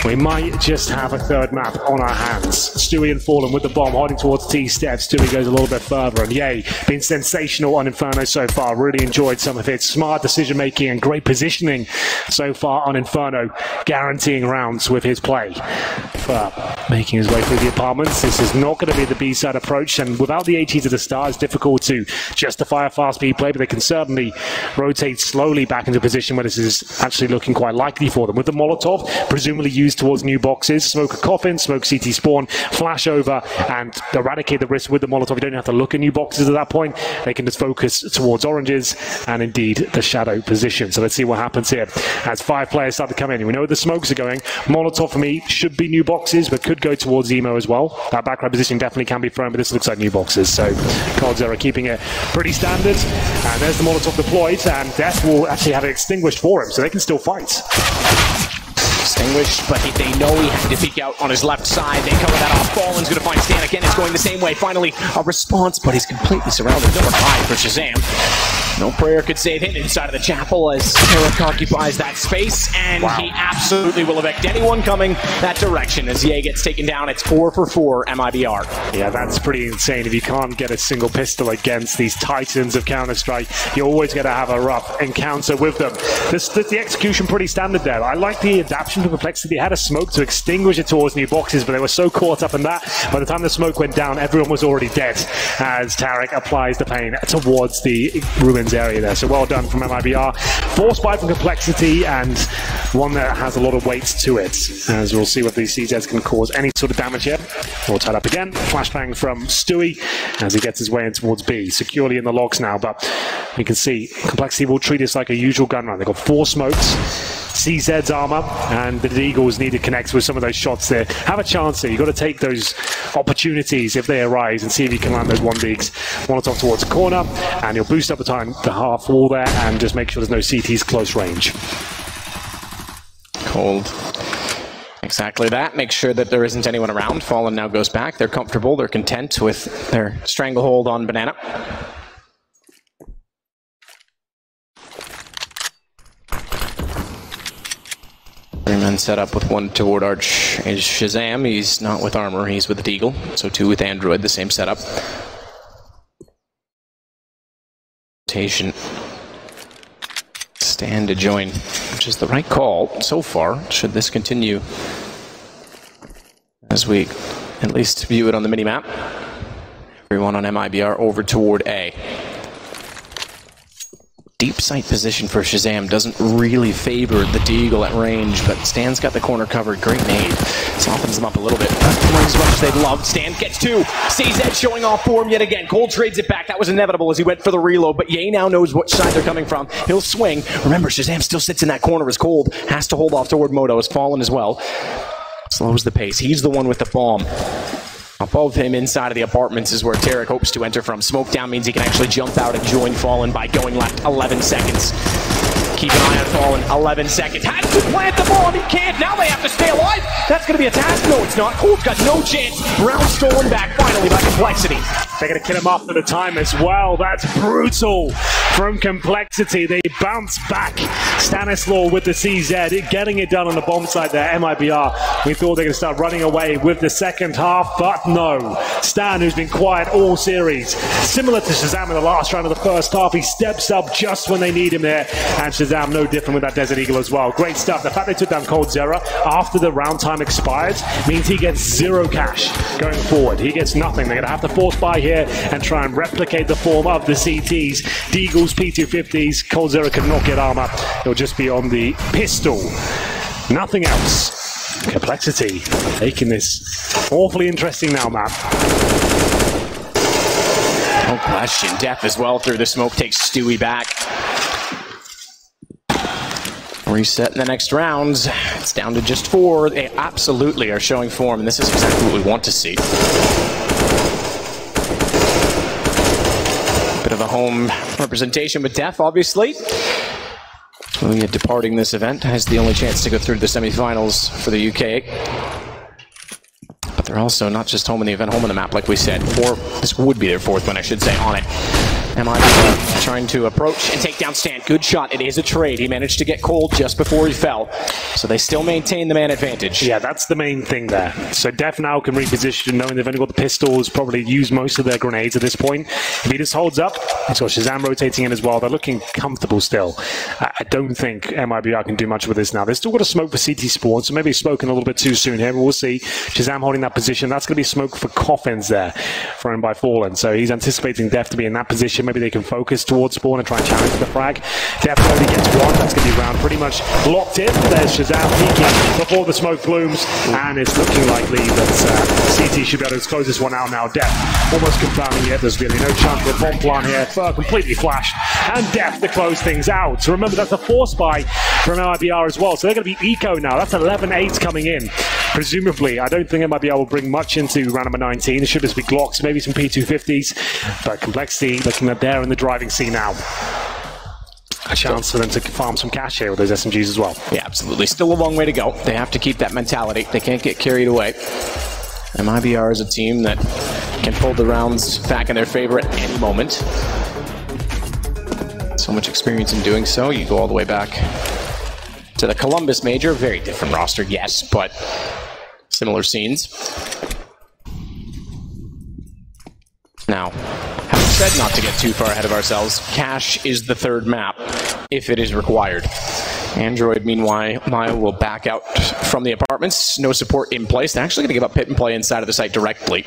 we might just have a third map on our hands. Stewie and Fallen with the bomb, hiding towards T-Step. Stewie goes a little bit further, and Ye, been sensational on Inferno so far. Really enjoyed some of its smart decision-making and great positioning so far on Inferno, guaranteeing rounds with his play. But making his way through the apartments, this is not going to be the B-side approach, and without the AT to the star, it's difficult to justify a fast speed play, but they can certainly rotate slowly back into a position where this is actually looking quite likely for them. With the Molotov, presumably used towards new boxes, smoke a coffin, smoke CT spawn, flash over, and eradicate the risk with the Molotov. You don't have to look at new boxes at that point. They can just focus towards oranges and indeed the shadow position. So let's see what happens here as 5 players start to come in. We know where the smokes are going. Molotov for me should be new boxes, but could go towards Emo as well. That background position definitely can be thrown, but this looks like new boxes. So Cards are keeping it pretty standard. And there's the Molotov deployed, and Death will actually have it extinguished for him, so they can still fight. Extinguished, but they know he had to peek out on his left side. They cover that off. Fallen's going to find Stan again. It's going the same way. Finally, a response, but he's completely surrounded. Number 5 for Shazam. No prayer could save him inside of the chapel as Eric occupies that space, and he absolutely will evict anyone coming that direction as Ye gets taken down. It's 4 for 4 MIBR. Yeah, that's pretty insane. If you can't get a single pistol against these titans of Counter-Strike, you're always going to have a rough encounter with them. The execution pretty standard there. I like the adaptation to Complexity. They had a smoke to extinguish it towards new boxes, but they were so caught up in that. By the time the smoke went down, everyone was already dead as Tarek applies the pain towards the ruins area there. So well done from MIBR. 4 spy from Complexity, and one that has a lot of weight to it, as we'll see what these CZs can cause any sort of damage here. All tied up again. Flashbang from Stewie as he gets his way in towards B. Securely in the logs now, but we can see Complexity will treat this like a usual gun run. They've got 4 smokes, CZ's armor, and the Eagles need to connect with some of those shots there. Have a chance here. You've got to take those opportunities if they arise and see if you can land those 1-bigs. Molotov towards the corner, and you'll boost up the time to half wall there and just make sure there's no CTs close range. Cold. Exactly that. Make sure that there isn't anyone around. Fallen now goes back. They're comfortable. They're content with their stranglehold on Banana. Three men set up with one toward Arch is Shazam. He's not with armor, he's with the Deagle. So two with Android, the same setup. Rotation. Stand to join, which is the right call so far. Should this continue as we at least view it on the mini-map. Everyone on Mibr over toward A. Deep sight position for Shazam doesn't really favor the Deagle at range, but Stan's got the corner covered. Great nade. Softens them up a little bit. Not as much as they'd love. Stan gets two. CZ showing off form yet again. Cold trades it back. That was inevitable as he went for the reload, but Ye now knows which side they're coming from. He'll swing. Remember, Shazam still sits in that corner as Cold. Has to hold off toward Moto. Has fallen as well. Slows the pace. He's the one with the bomb. Above him, inside of the apartments, is where Tarek hopes to enter from. Smoke down means he can actually jump out and join Fallen by going left 11 seconds. Keep an eye on Fallen, 11 seconds. Has to plant the bomb, he can't. Now they have to stay alive. That's going to be a task. No, it's not. Cold's got no chance. Round stolen back finally by Complexity. They're going to kill him after the time as well. That's brutal from Complexity. They bounce back. Stanislaw with the CZ, getting it done on the bomb side there. Mibr, we thought they were going to start running away with the second half, but no. Stan, who's been quiet all series, similar to Shazam in the last round of the first half, he steps up just when they need him there. And Shazam, no different with that Desert Eagle as well. Great stuff. The fact they took down Cold Zero after the round time expired means he gets zero cash going forward. He gets nothing. They're going to have to force buy here and try and replicate the form of the CTs. Deagles, P250s, Cold Zero cannot get armor. It'll just be on the pistol. Nothing else. Complexity making this awfully interesting now, map. No question. Death as well through the smoke takes Stewie back. Reset in the next round. It's down to just 4. They absolutely are showing form, and this is exactly what we want to see. Bit of a home representation with Def, obviously. Julia departing this event has the only chance to go through to the semifinals for the UK. But they're also not just home in the event, home on the map, like we said. This would be their 4th win, I should say, on it. Mibr trying to approach and take down Stan. Good shot. It is a trade. He managed to get Cold just before he fell. So they still maintain the man advantage. Yeah, that's the main thing there. So Def now can reposition, knowing they've only got the pistols, probably use most of their grenades at this point. If he just holds up, he's got Shazam rotating in as well. They're looking comfortable still. I don't think Mibr can do much with this now. They've still got a smoke for CT spawn, so maybe spoken a little bit too soon here, but we'll see. Shazam holding that position. That's going to be smoke for coffins there, thrown by Fallen. So he's anticipating Def to be in that position. Maybe they can focus towards spawn and try and challenge the frag. Def only gets one. That's going to be round pretty much locked in. There's Shazam peeking before the smoke blooms, and it's looking likely that CT should be able to close this one out now. Def almost confirming it. There's really no chance for a bomb plant here. Completely flashed. And Def to close things out. So remember, that's a force buy from Mibr as well. So they're going to be eco now. That's 11-8 coming in. Presumably, I don't think Mibr will bring much into round number 19. It should just be Glocks, maybe some P250s. But Complexity looking at there in the driving seat now. A chance for them to farm some cash here with those SMGs as well. Yeah, absolutely. Still a long way to go. They have to keep that mentality. They can't get carried away. Mibr is a team that can pull the rounds back in their favor at any moment. So much experience in doing so. You go all the way back to the Columbus Major. Very different roster, yes, but similar scenes. Now, having said not to get too far ahead of ourselves, cash is the 3rd map, if it is required. Android, meanwhile, will back out from the apartments. No support in place. They're actually going to give up pit and play inside of the site directly.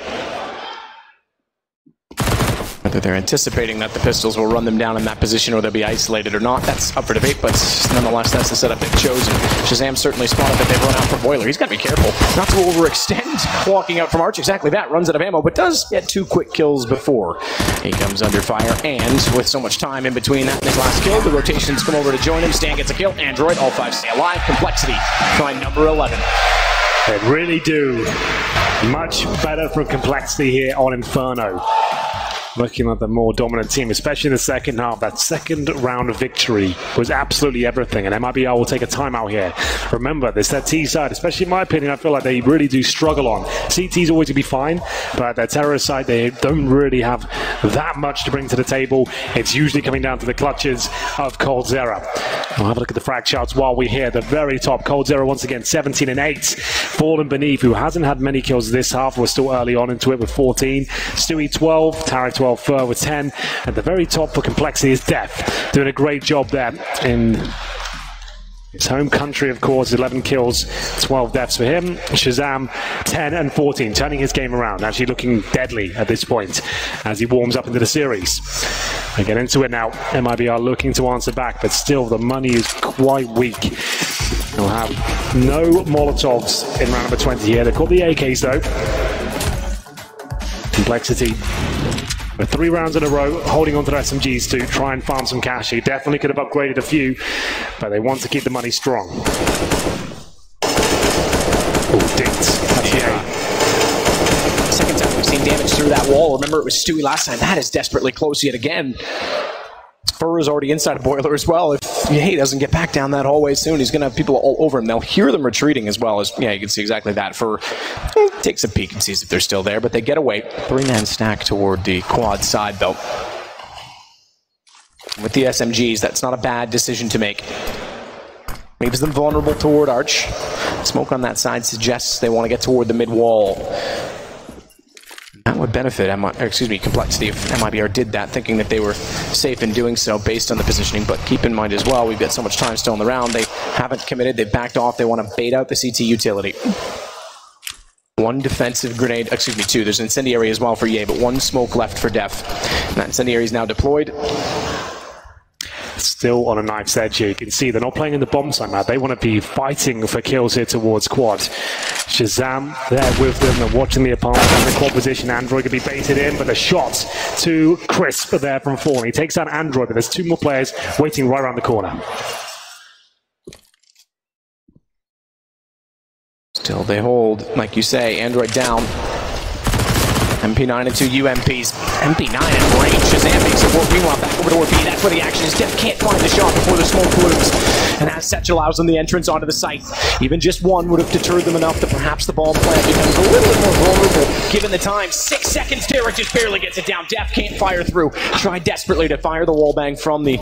Whether they're anticipating that the pistols will run them down in that position or they'll be isolated or not, that's up for debate, but nonetheless, that's the setup they've chosen. Shazam certainly spotted that they've run out for Boiler. He's got to be careful not to overextend. Walking out from Arch, exactly that. Runs out of ammo, but does get 2 quick kills before he comes under fire. And with so much time in between that and his last kill, the rotations come over to join him. Stan gets a kill. Android, all 5 stay alive. Complexity find number 11. They really do. Much better from Complexity here on Inferno. looking at the more dominant team, especially in the second half. That second round of victory was absolutely everything, and MIBR will take a timeout here. Remember, this that T side, especially in my opinion, I feel like they really do struggle on. CT's always to be fine, but their terrorist side, they don't really have that much to bring to the table. It's usually coming down to the clutches of coldzera. We'll have a look at the frag charts while we're here. The very top, coldzera once again 17 and 8. Fallen Beneath, who hasn't had many kills this half, we're still early on into it with 14. Stewie 12, Tarek 12, Fur with 10. At the very top for complexity is Death, doing a great job there in his home country, of course. 11 kills, 12 deaths for him. Shazam 10 and 14, turning his game around, actually looking deadly at this point as he warms up into the series. I get into it now. MIBR looking to answer back, but still the money is quite weak. They'll have no Molotovs in round number 20 here. They've got the AKs though. Complexity with 3 rounds in a row, holding on to their SMGs to try and farm some cash. He definitely could have upgraded a few, but they want to keep the money strong. Oh, Dits. That's Second time we've seen damage through that wall. Remember, it was Stewie last time. That is desperately close yet again. Fur is already inside a boiler as well. If he doesn't get back down that hallway soon, he's going to have people all over him. They'll hear them retreating as well. As yeah, you can see exactly that. Fur takes a peek and sees if they're still there, but they get away. 3-man stack toward the quad side, though. With the SMGs, that's not a bad decision to make. Leaves them vulnerable toward Arch. Smoke on that side suggests they want to get toward the mid wall. That would benefit Complexity if MIBR did that, thinking that they were safe in doing so based on the positioning. But keep in mind as well, we've got so much time still in the round. They haven't committed, they've backed off, they want to bait out the CT utility. 1 defensive grenade, two. There's an incendiary as well for Ye, but 1 smoke left for Def. And that incendiary is now deployed. Still on a knife's edge here. You can see they're not playing in the bomb site, man. They want to be fighting for kills here towards quad. Shazam there with them. They're watching the opponent in the quad position. Android could be baited in, but the shot to Crisp there from Fallen. He takes out Android, but there's 2 more players waiting right around the corner. Still they hold, like you say, Android down. MP9 and 2 UMPs. MP9 in range. Shazam makes it work. Meanwhile, back over to B. That's where the action is. Def can't find the shot before the smoke blooms. And as Setch allows them the entrance onto the site, even just 1 would have deterred them enough that perhaps the bomb plant becomes a little bit more vulnerable given the time. 6 seconds. Derek just barely gets it down. Def can't fire through. Tried desperately to fire the wallbang from the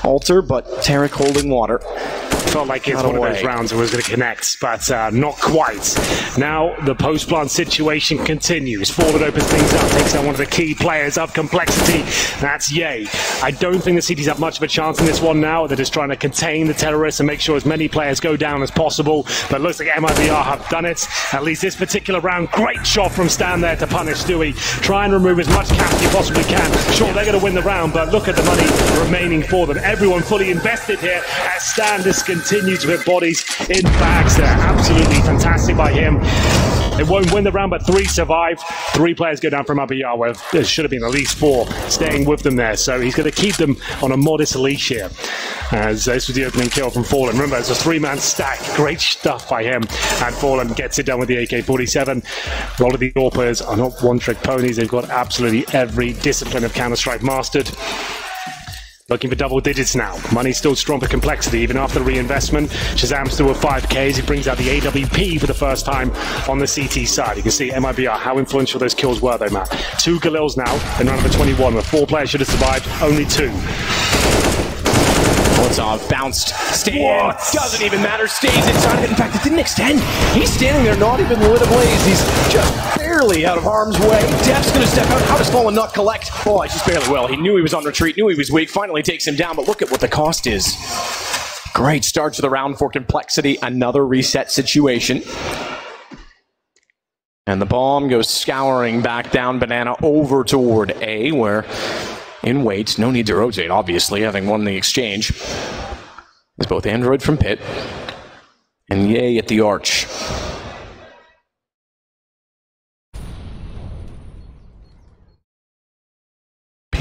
altar, but Tarek holding water. Felt like it's one of those rounds that was going to connect, but not quite. Now the post-plant situation continues. Forward opens things up, takes out one of the key players of Complexity. That's Ye. I don't think the CTs have much of a chance in this one now. They're just trying to contain the terrorists and make sure as many players go down as possible. But it looks like MIBR have done it. At least this particular round. Great shot from Stan there to punish Stewie. Try and remove as much cash as you possibly can. Sure, they're going to win the round, but look at the money remaining for them. Everyone fully invested here as Stan continues to hit bodies in bags there. Absolutely fantastic by him. It won't win the round, but 3 survive. 3 players go down from MIBR, where there should have been at least 4 staying with them there. So he's going to keep them on a modest leash here. As this was the opening kill from Fallen. Remember, it's a 3-man stack. Great stuff by him. And Fallen gets it done with the AK-47. A lot of the AWPers are not one-trick ponies. They've got absolutely every discipline of Counter-Strike mastered. Looking for double digits now. Money's still strong for Complexity, even after the reinvestment. Shazam still with 5Ks. He brings out the AWP for the first time on the CT side. You can see MIBR, how influential those kills were, though, Matt. 2 Galils now in round number 21, where 4 players should have survived, only 2. Molotov bounced. Doesn't even matter. Stays inside of it. In fact, it didn't extend. He's standing there, not even lit ablaze. He's just barely out of harm's way. Def's going to step out. How does Fallen not collect? Oh, I just barely will. He knew he was on retreat, knew he was weak. Finally takes him down, but look at what the cost is. Great start to the round for Complexity. Another reset situation. And the bomb goes scouring back down Banana over toward A, where in wait, no need to rotate, obviously, having won the exchange. There's both Android from Pit and Ye at the Arch.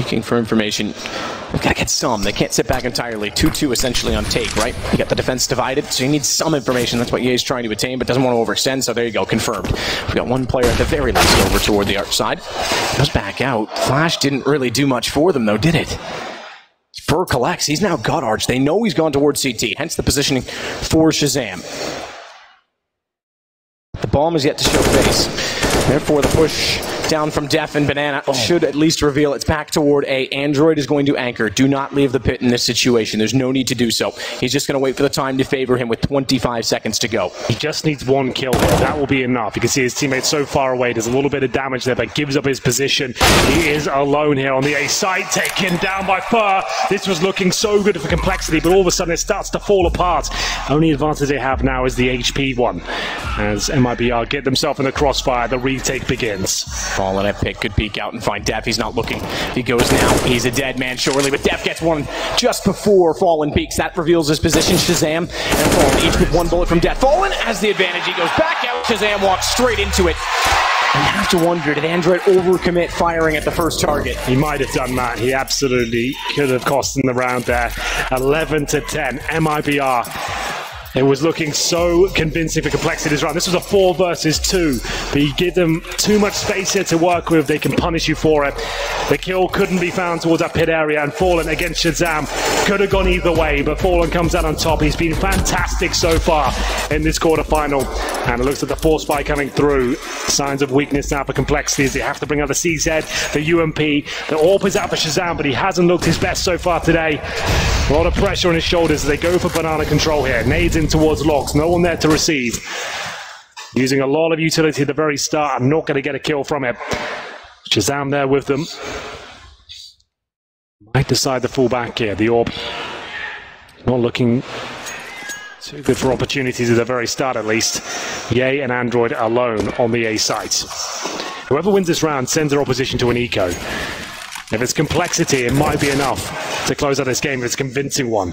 Looking for information. They've got to get some. They can't sit back entirely. 2-2 essentially on take, right? You got the defense divided, so you need some information. That's what EA's trying to attain, but doesn't want to overextend, so there you go, confirmed. We've got one player at the very least over toward the arch side. Goes back out. Flash didn't really do much for them, though, did it? Fur collects. He's now got arch. They know he's gone towards CT, hence the positioning for Shazam. The bomb is yet to show face. Therefore, the push down from Def and Banana should at least reveal it's back toward A. Android is going to anchor. Do not leave the pit in this situation. There's no need to do so. He's just going to wait for the time to favor him with 25 seconds to go. He just needs one kill here. That will be enough. You can see his teammate so far away. There's a little bit of damage there, but gives up his position. He is alone here on the A side, taken down by Fur. This was looking so good for Complexity, but all of a sudden it starts to fall apart. Only advantage they have now is the HP one. As MIBR get themselves in the crossfire, the retake begins. Fallen at pick, could peek out and find Def. He's not looking. He goes now. He's a dead man surely, but Def gets one just before Fallen peeks. That reveals his position. Shazam and Fallen each with one bullet from Def. Fallen has the advantage. He goes back out. Shazam walks straight into it. I have to wonder, did Android overcommit firing at the first target? He might have done that. He absolutely could have cost him the round there. 11-10. MIBR. It was looking so convincing for Complexity this round. This was a 4 versus 2, but you give them too much space here to work with, they can punish you for it. The kill couldn't be found towards that pit area, and Fallen against Shazam could have gone either way, but Fallen comes out on top. He's been fantastic so far in this quarterfinal, and it looks like the force fight coming through. Signs of weakness now for Complexity as they have to bring out the CZ, the UMP. The AWP is out for Shazam, but he hasn't looked his best so far today. A lot of pressure on his shoulders as they go for banana control here. Nades in towards Logs, no one there to receive. Using a lot of utility at the very start. I'm not going to get a kill from it. Shazam there with them. Might decide to fall back here. The AWP not looking too good for opportunities at the very start at least. Ye and Android alone on the A site. Whoever wins this round sends their opposition to an eco. If it's Complexity, it might be enough to close out this game if it's a convincing one.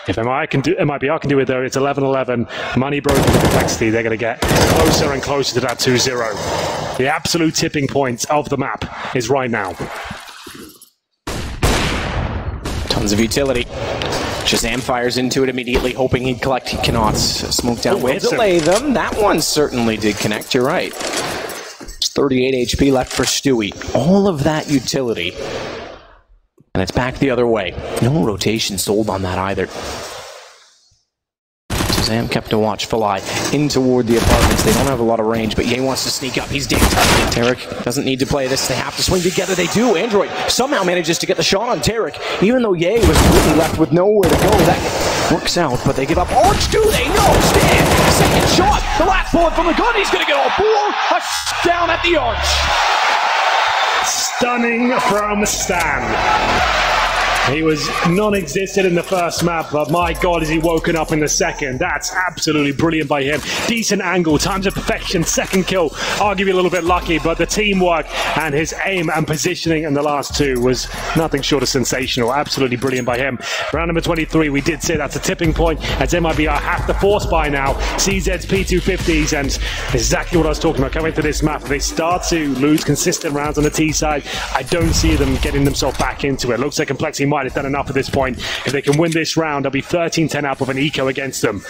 If MIBR can do it though, it's 11-11. Money broken for Complexity. They're going to get closer and closer to that 2-0. The absolute tipping point of the map is right now. Tons of utility. Shazam fires into it immediately, hoping he'd collect. He cannot. Smoke down will delay them. That one certainly did connect, you're right. 38 HP left for Stewie. All of that utility. And it's back the other way. No rotation sold on that either. Shazam kept a watchful eye in toward the apartments. They don't have a lot of range, but Ye wants to sneak up. He's dead. Tarek doesn't need to play this. They have to swing together. They do. Android somehow manages to get the shot on Tarek, even though Ye was really left with nowhere to go. That works out, but they give up. Arch, do they? No, Stan. Second shot. The last bullet from the gun. He's going to get all four. Down at the arch. Stunning from Stan. He was non-existent in the first map, but my God, is he woken up in the second. That's absolutely brilliant by him. Decent angle, times of perfection, second kill. Arguably a little bit lucky, but the teamwork and his aim and positioning in the last two was nothing short of sensational. Absolutely brilliant by him. Round number 23, we did say that's a tipping point, as MIBR have to force by now. CZ's P250s, and exactly what I was talking about coming to this map. If they start to lose consistent rounds on the T side, I don't see them getting themselves back into it. Looks like Complexity might have done enough at this point. If they can win this round, they'll be 13-10 up with an eco against them.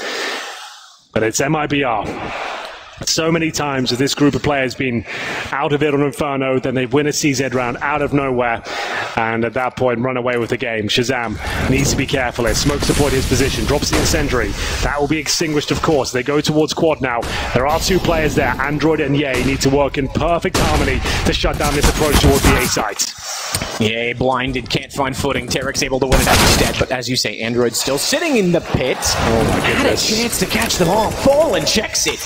But it's MIBR. So many times has this group of players been out of it on Inferno, then they win a CZ round out of nowhere, and at that point run away with the game. Shazam needs to be careful here. Smoke support his position, drops the incendiary. That will be extinguished, of course. They go towards quad now. There are two players there. Android and Ye need to work in perfect harmony to shut down this approach towards the A site. Ye blinded, can't find footing. Tarek's able to win it out instead, but as you say, Android's still sitting in the pit. Oh my goodness. Had a chance to catch them all. Fallen checks it.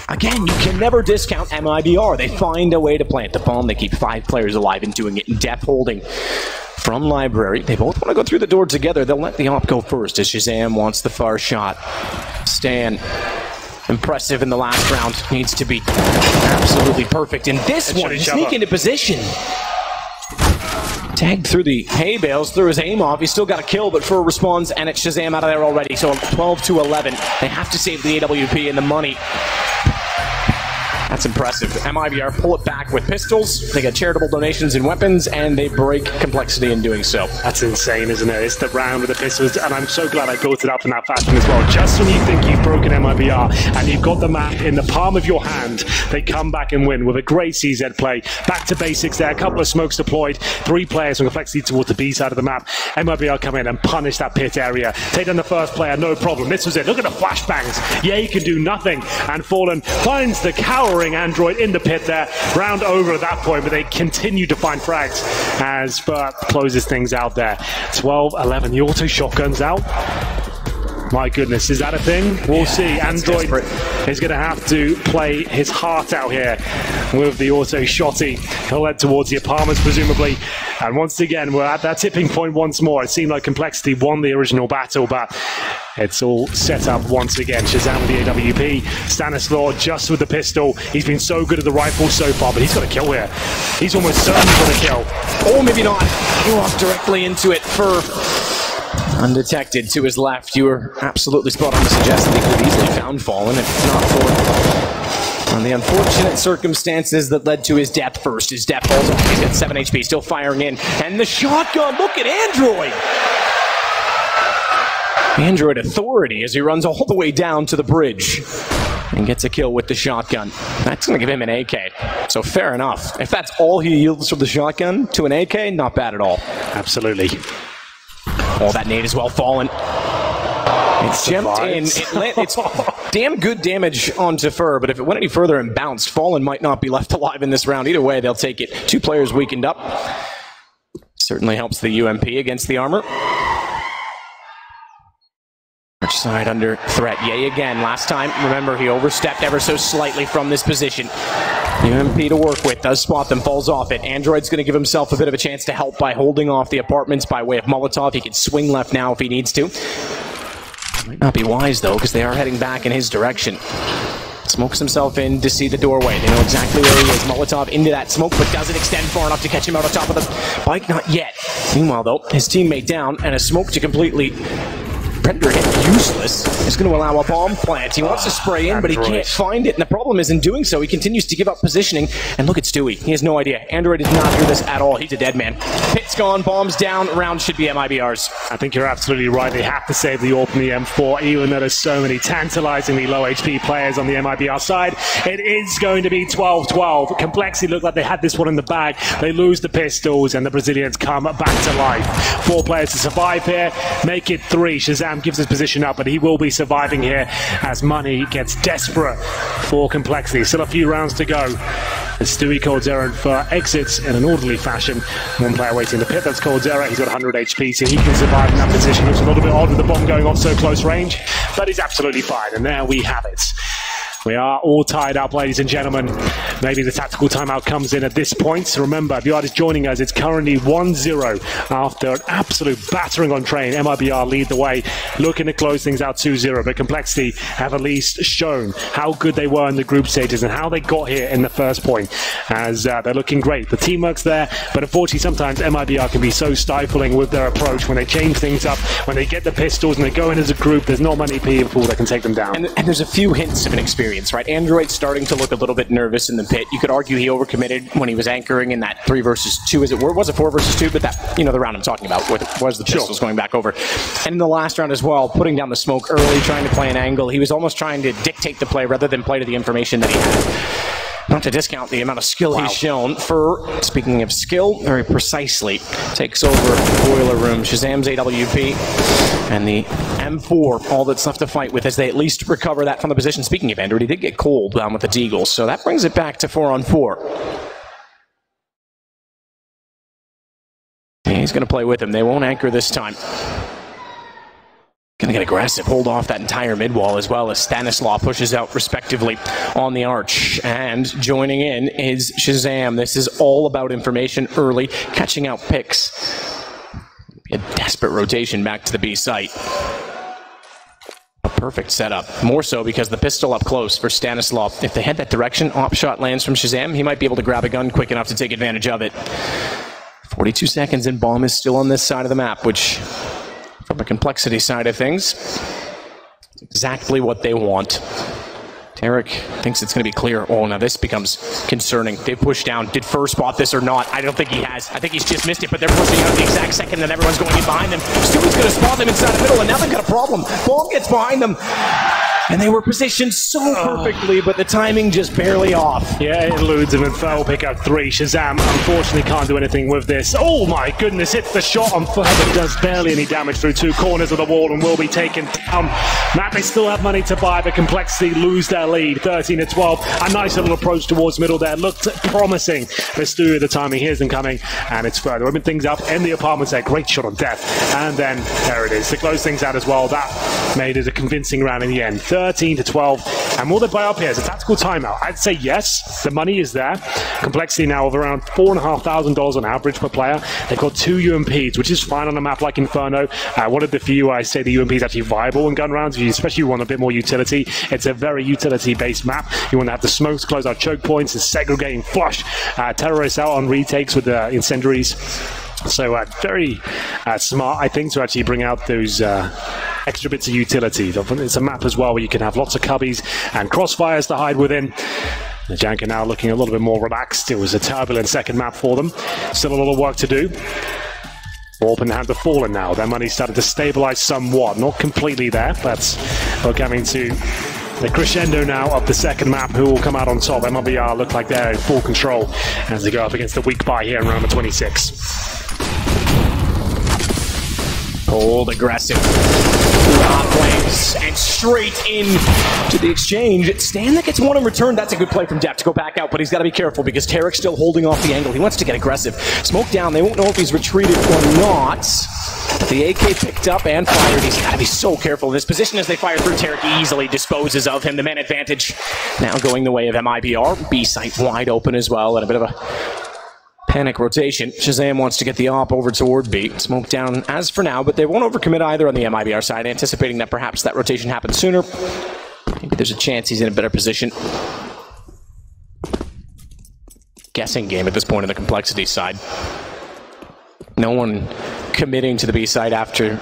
Again, you can never discount MIBR. They find a way to plant the bomb. They keep 5 players alive and doing it in depth holding from Library. They both want to go through the door together. They'll let the op go first as Shazam wants the far shot. Stan, impressive in the last round. Needs to be absolutely perfect in this one. Sneak into position. Tagged through the hay bales, threw his aim off. He's still got a kill, but Fur responds, and it's Shazam out of there already. So 12-11. They have to save the AWP and the money. That's impressive. MIBR pull it back with pistols, they get charitable donations in weapons, and they break complexity in doing so. That's insane, isn't it? It's the round with the pistols, and I'm so glad I built it up in that fashion as well. Just when you think you've broken MIBR and you've got the map in the palm of your hand, they come back and win with a great CZ play. Back to basics there, a couple of smokes deployed, 3 players from complexity towards the B side of the map. MIBR come in and punish that pit area. Take down the first player, no problem. This was it. Look at the flashbangs. Yeah, he can do nothing. And Fallen finds the cowering android in the pit there. Round over at that point, but they continue to find frags as Burt closes things out there. 12-11. The auto shotgun's out. My goodness, is that a thing? We'll see. Android is going to have to play his heart out here with the auto shotty. He'll head towards the apartments, presumably. And once again, we're at that tipping point once more. It seemed like Complexity won the original battle, but it's all set up once again. Shazam with the AWP. Stanislaw just with the pistol. He's been so good at the rifle so far, but he's got a kill here. He's almost certainly got a kill. Or maybe not. He walked directly into it for undetected to his left. You were absolutely spot on to suggest that he could have easily found Fallen if not for the unfortunate circumstances that led to his death first. His death falls off. He's got 7 HP, still firing in. And the shotgun, look at Android! Android authority as he runs all the way down to the bridge and gets a kill with the shotgun. That's going to give him an AK. So fair enough. If that's all he yields from the shotgun to an AK, not bad at all. Absolutely. Oh, that nade is well fallen. It's jumped in. It's damn good damage onto Fur, but if it went any further and bounced, Fallen might not be left alive in this round. Either way, they'll take it. 2 players weakened up. Certainly helps the UMP against the armor. Which side under threat? Yay again. Last time, remember, he overstepped ever so slightly from this position. UMP to work with, does spot them, falls off it. Android's going to give himself a bit of a chance to help by holding off the apartments by way of Molotov. He can swing left now if he needs to. Might not be wise, though, because they are heading back in his direction. Smokes himself in to see the doorway. They know exactly where he is. Molotov into that smoke, but doesn't extend far enough to catch him out on top of the bike. Not yet. Meanwhile, though, his teammate down, and a smoke to completely render him useless is going to allow a bomb plant. He wants to spray in, but he can't find it. And the problem is, in doing so, he continues to give up positioning. And look at Stewie. He has no idea. Android did not hear this at all. He's a dead man. Pit's gone. Bombs down. Round should be MIBR's. I think you're absolutely right. They have to save the AWP and the M4, even though there's so many tantalizingly low HP players on the MIBR side. It is going to be 12-12. Complexity looked like they had this one in the bag. They lose the pistols, and the Brazilians come back to life. 4 players to survive here. Make it 3. Shazam gives his position up, but he will be surviving here as Money gets desperate for Complexity. Still a few rounds to go. As Stewie Coldzera and Fur exits in an orderly fashion. 1 player waiting in the pit, that's Coldzera. He's got 100 HP, so he can survive in that position. Looks a little bit odd with the bomb going off so close range, but he's absolutely fine, and there we have it. We are all tied up, ladies and gentlemen. Maybe the tactical timeout comes in at this point. Remember, if you are just joining us, it's currently 1-0 after an absolute battering on train. MIBR lead the way, looking to close things out 2-0. But Complexity have at least shown how good they were in the group stages and how they got here in the first point, as they're looking great. The teamwork's there, but unfortunately sometimes MIBR can be so stifling with their approach. When they change things up, when they get the pistols and they go in as a group, there's not many people that can take them down. And there's a few hints of an experience. Right, Android's starting to look a little bit nervous in the pit. You could argue he overcommitted when he was anchoring in that 3 versus 2, as it were. Was it 4 versus 2? But that, the round I'm talking about, where was the pistols going back over. And in the last round as well, putting down the smoke early, trying to play an angle. He was almost trying to dictate the play rather than play to the information that he had. Not to discount the amount of skill he's shown. For, speaking of skill, very precisely takes over Boiler Room. Shazam's AWP and the M4, all that's left to fight with as they at least recover that from the position. Speaking of Android, he did get cold down with the Deagle, so that brings it back to 4-on-4. He's going to play with him. They won't anchor this time. Going to get aggressive, hold off that entire mid-wall as well as Stanislaw pushes out respectively on the arch. And joining in is Shazam. This is all about information early, catching out picks. A desperate rotation back to the B site. A perfect setup. More so because the pistol up close for Stanislaw. If they head that direction, op shot lands from Shazam, he might be able to grab a gun quick enough to take advantage of it. 42 seconds and bomb is still on this side of the map, which, from a Complexity side of things, exactly what they want. Tarek thinks it's going to be clear. Oh, now this becomes concerning. They push down. Did Fur spot this or not? I don't think he has. I think he's just missed it, but they're pushing out the exact second that everyone's going in behind them. Stewie's going to spot them inside the middle, and now they've got a problem. Ball gets behind them. And they were positioned so perfectly, but the timing just barely off. Yeah, it eludes him, and Fur will pick up 3. Shazam, unfortunately, can't do anything with this. Oh my goodness, hits the shot on Fur, but does barely any damage through 2 corners of the wall and will be taken down. Matt, they still have money to buy, but Complexity lose their lead, 13-12. A nice little approach towards middle there. Looked promising for Stewie at the timing. Here's them coming, and it's Fur. They're opening things up in the apartments there. Great shot on Death. And then there it is. To close things out as well, that made it a convincing round in the end. 13-12, and will they buy up here as a tactical timeout? I'd say yes. The money is there. Complexity now of around $4,500 on average per player. They've got 2 UMPs, which is fine on a map like Inferno. One of the few I say the UMP is actually viable in gun rounds, especially if you want a bit more utility. It's a very utility-based map. You want to have the smokes, close out choke points, and segregating flush terrorists out on retakes with the incendiaries. So very smart, I think, to actually bring out those extra bits of utility. It's a map as well where you can have lots of cubbies and crossfires to hide within. The Jank are now looking a little bit more relaxed. It was a turbulent second map for them. Still a lot of work to do. Warp in the hand of Fallen now. Their money's started to stabilize somewhat. Not completely there, but we're coming to the crescendo now of the second map. Who will come out on top? MLBR look like they're in full control as they go up against the weak buy here in round 26. Cold, aggressive. Flames and straight in to the exchange. It's Stan that gets one in return. That's a good play from Depp to go back out, but he's got to be careful because Tarek's still holding off the angle. He wants to get aggressive. Smoke down. They won't know if he's retreated or not. But the AK picked up and fired. He's got to be so careful in this position as they fire through. Tarek easily disposes of him. The man advantage now going the way of MIBR. B site wide open as well, and a bit of a panic rotation. Shazam wants to get the op over toward B. Smoke down as for now, but they won't overcommit either on the MIBR side, anticipating that perhaps that rotation happens sooner. Maybe there's a chance he's in a better position. Guessing game at this point on the Complexity side. No one committing to the B side after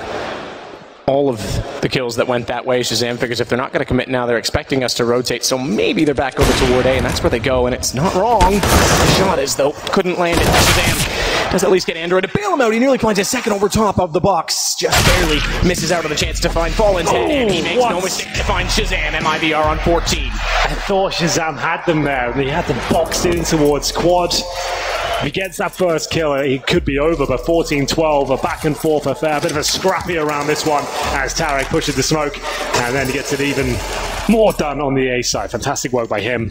all of the kills that went that way. Shazam figures if they're not going to commit now, they're expecting us to rotate, so maybe they're back over toward A, and that's where they go, and it's not wrong. The shot is, though, couldn't land it. Shazam does at least get Android to bail him out. He nearly finds a second over top of the box. Just barely misses out on the chance to find Fallen's head, and he makes no mistake to find Shazam. MIBR on 14. I thought Shazam had them there. He had them boxed in towards quad. If he gets that first kill, he could be over, but 14-12, a back and forth affair, a bit of a scrappy around this one as Tarek pushes the smoke, and then he gets it even more done on the A side. Fantastic work by him.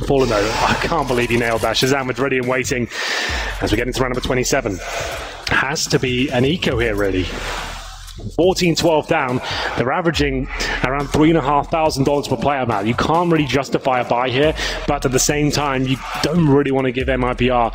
Fallen though, I can't believe he nailed that. Shazam was ready and waiting as we get into round number 27. Has to be an eco here, really. 14-12 down, they're averaging around $3,500 per player now. You can't really justify a buy here, but at the same time, you don't really want to give MIBR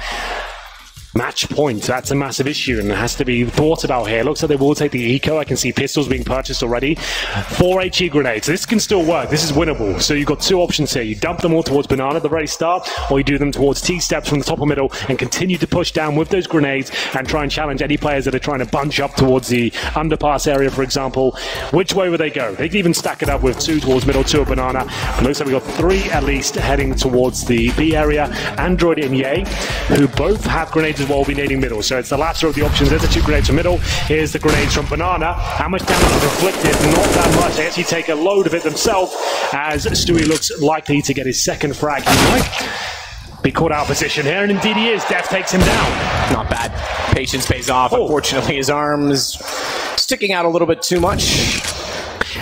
match points. That's a massive issue and it has to be thought about here. Looks like they will take the eco. I can see pistols being purchased already. 4 HE grenades. This can still work. This is winnable. So you've got 2 options here. You dump them all towards Banana at the very start, or you do them towards T-steps from the top or middle and continue to push down with those grenades and try and challenge any players that are trying to bunch up towards the underpass area, for example. Which way would they go? They can even stack it up with 2 towards middle, 2 at Banana. It looks like we've got 3 at least heading towards the B area. Android and Ye, who both have grenades as well, will be nading middle. So it's the latter of the options. There's the 2 grenades from middle. Here's the grenades from Banana. How much damage is inflicted? Not that much. They actually take a load of it themselves as Stewie looks likely to get his second frag. He might be caught out of position here, and indeed he is. Death takes him down. Not bad. Patience pays off. Unfortunately, his arms sticking out a little bit too much.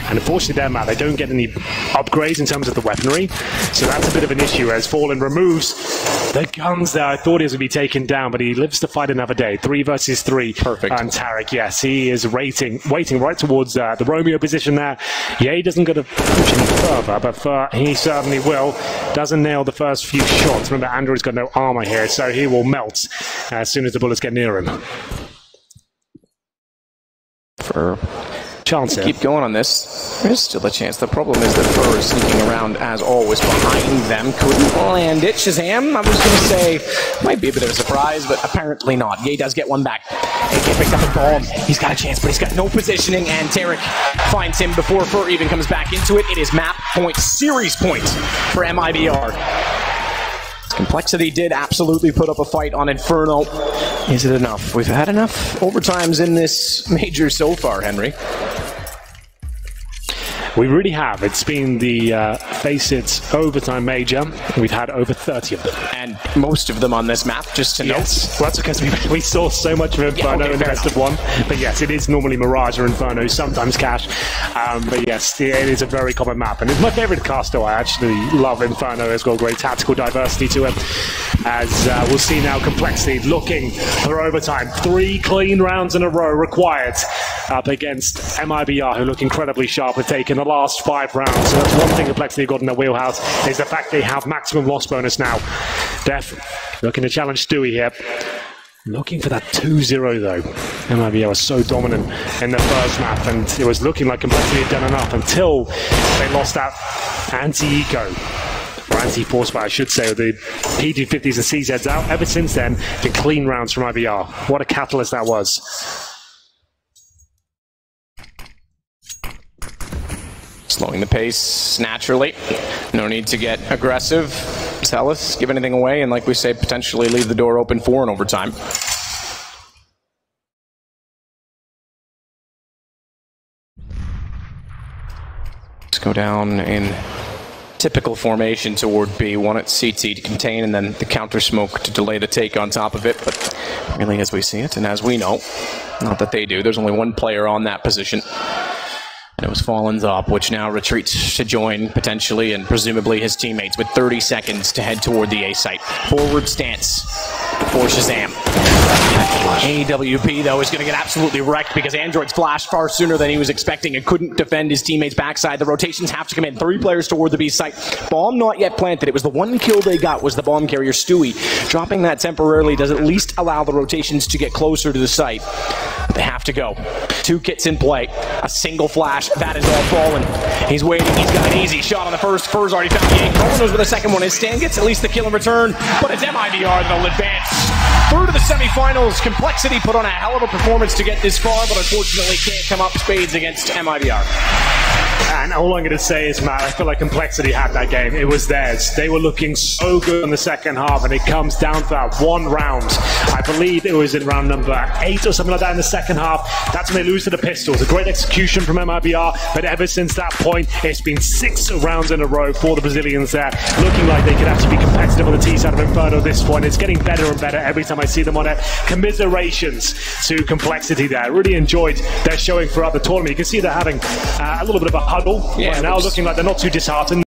And unfortunately there, Matt, they don't get any upgrades in terms of the weaponry, so that's a bit of an issue as Fallen removes the guns there. I thought he was going to be taken down, but he lives to fight another day. 3 versus 3. Perfect. And Tarek, yes, he is waiting right towards the Romeo position there. Yeah, he doesn't get to push any further, but he certainly will. Doesn't nail the first few shots. Remember, Andrew's got no armor here, so he will melt as soon as the bullets get near him. For chance here. Keep going on this. There's still a chance. The problem is that Fur is sneaking around as always behind them. Couldn't land it. Shazam, I was going to say, might be a bit of a surprise, but apparently not. Ye does get one back. AK picks up a bomb. He's got a chance, but he's got no positioning, and Tarek finds him before Fur even comes back into it. It is map point, series point for MIBR. Complexity did absolutely put up a fight on Inferno. Is it enough? We've had enough overtimes in this major so far, Henry. We really have. It's been the FACEIT overtime major. We've had over 30 of them. And most of them on this map, just to note. Well, that's because we saw so much of Inferno in the best of one. But yes, it is normally Mirage or Inferno, sometimes Cash. But yes, it is a very common map. And it's my favorite caster. I actually love Inferno. It's got great tactical diversity to it. As we'll see now, Complexity looking for overtime. 3 clean rounds in a row required up against MIBR, who look incredibly sharp, have taken the last 5 rounds. So that's one thing Complexity got in their wheelhouse, is the fact they have maximum loss bonus now. Def looking to challenge Stewie here. Looking for that 2-0 though. MIBR was so dominant in the first map, and it was looking like Complexity had done enough until they lost that anti-eco. Or anti-force fire, I should say, with the P250s and CZs out. Ever since then, been clean rounds from IBR. What a catalyst that was. Slowing the pace naturally. No need to get aggressive. Tell us, give anything away, and like we say, potentially leave the door open for an overtime. Let's go down in typical formation toward B. One at CT to contain, and then the counter smoke to delay the take on top of it. But really, as we see it, and as we know, not that they do, there's only one player on that position. And it was Fallen's up, which now retreats to join, potentially, and presumably his teammates with 30 seconds to head toward the A site. Forward stance for Shazam. AWP, though, is going to get absolutely wrecked because Android's flashed far sooner than he was expecting and couldn't defend his teammate's backside. The rotations have to come in. 3 players toward the B site. Bomb not yet planted. It was the one kill they got was the bomb carrier, Stewie. Dropping that temporarily does at least allow the rotations to get closer to the site. But they have to go. 2 kits in play. A single flash. That is all Fallen. He's waiting. He's got an easy shot on the first. Fur's already found the aim. No one knows where the second one is. Stan gets at least the kill in return, but it's MIBR that'll advance. Through to the semifinals. Complexity put on a hell of a performance to get this far, but unfortunately can't come up spades against MIBR. And all I'm going to say is, Matt, I feel like Complexity had that game. It was theirs. They were looking so good in the second half, and it comes down to that one round. I believe it was in round number 8 or something like that in the second half. That's when they lose to the Pistols. A great execution from MIBR, but ever since that point, it's been 6 rounds in a row for the Brazilians there, looking like they could actually be competitive on the T side of Inferno at this point. It's getting better and better every time I see them on it. Commiserations to Complexity there. I really enjoyed their showing throughout the tournament. You can see they're having a little bit of a huddle right now, looking like they're not too disheartened.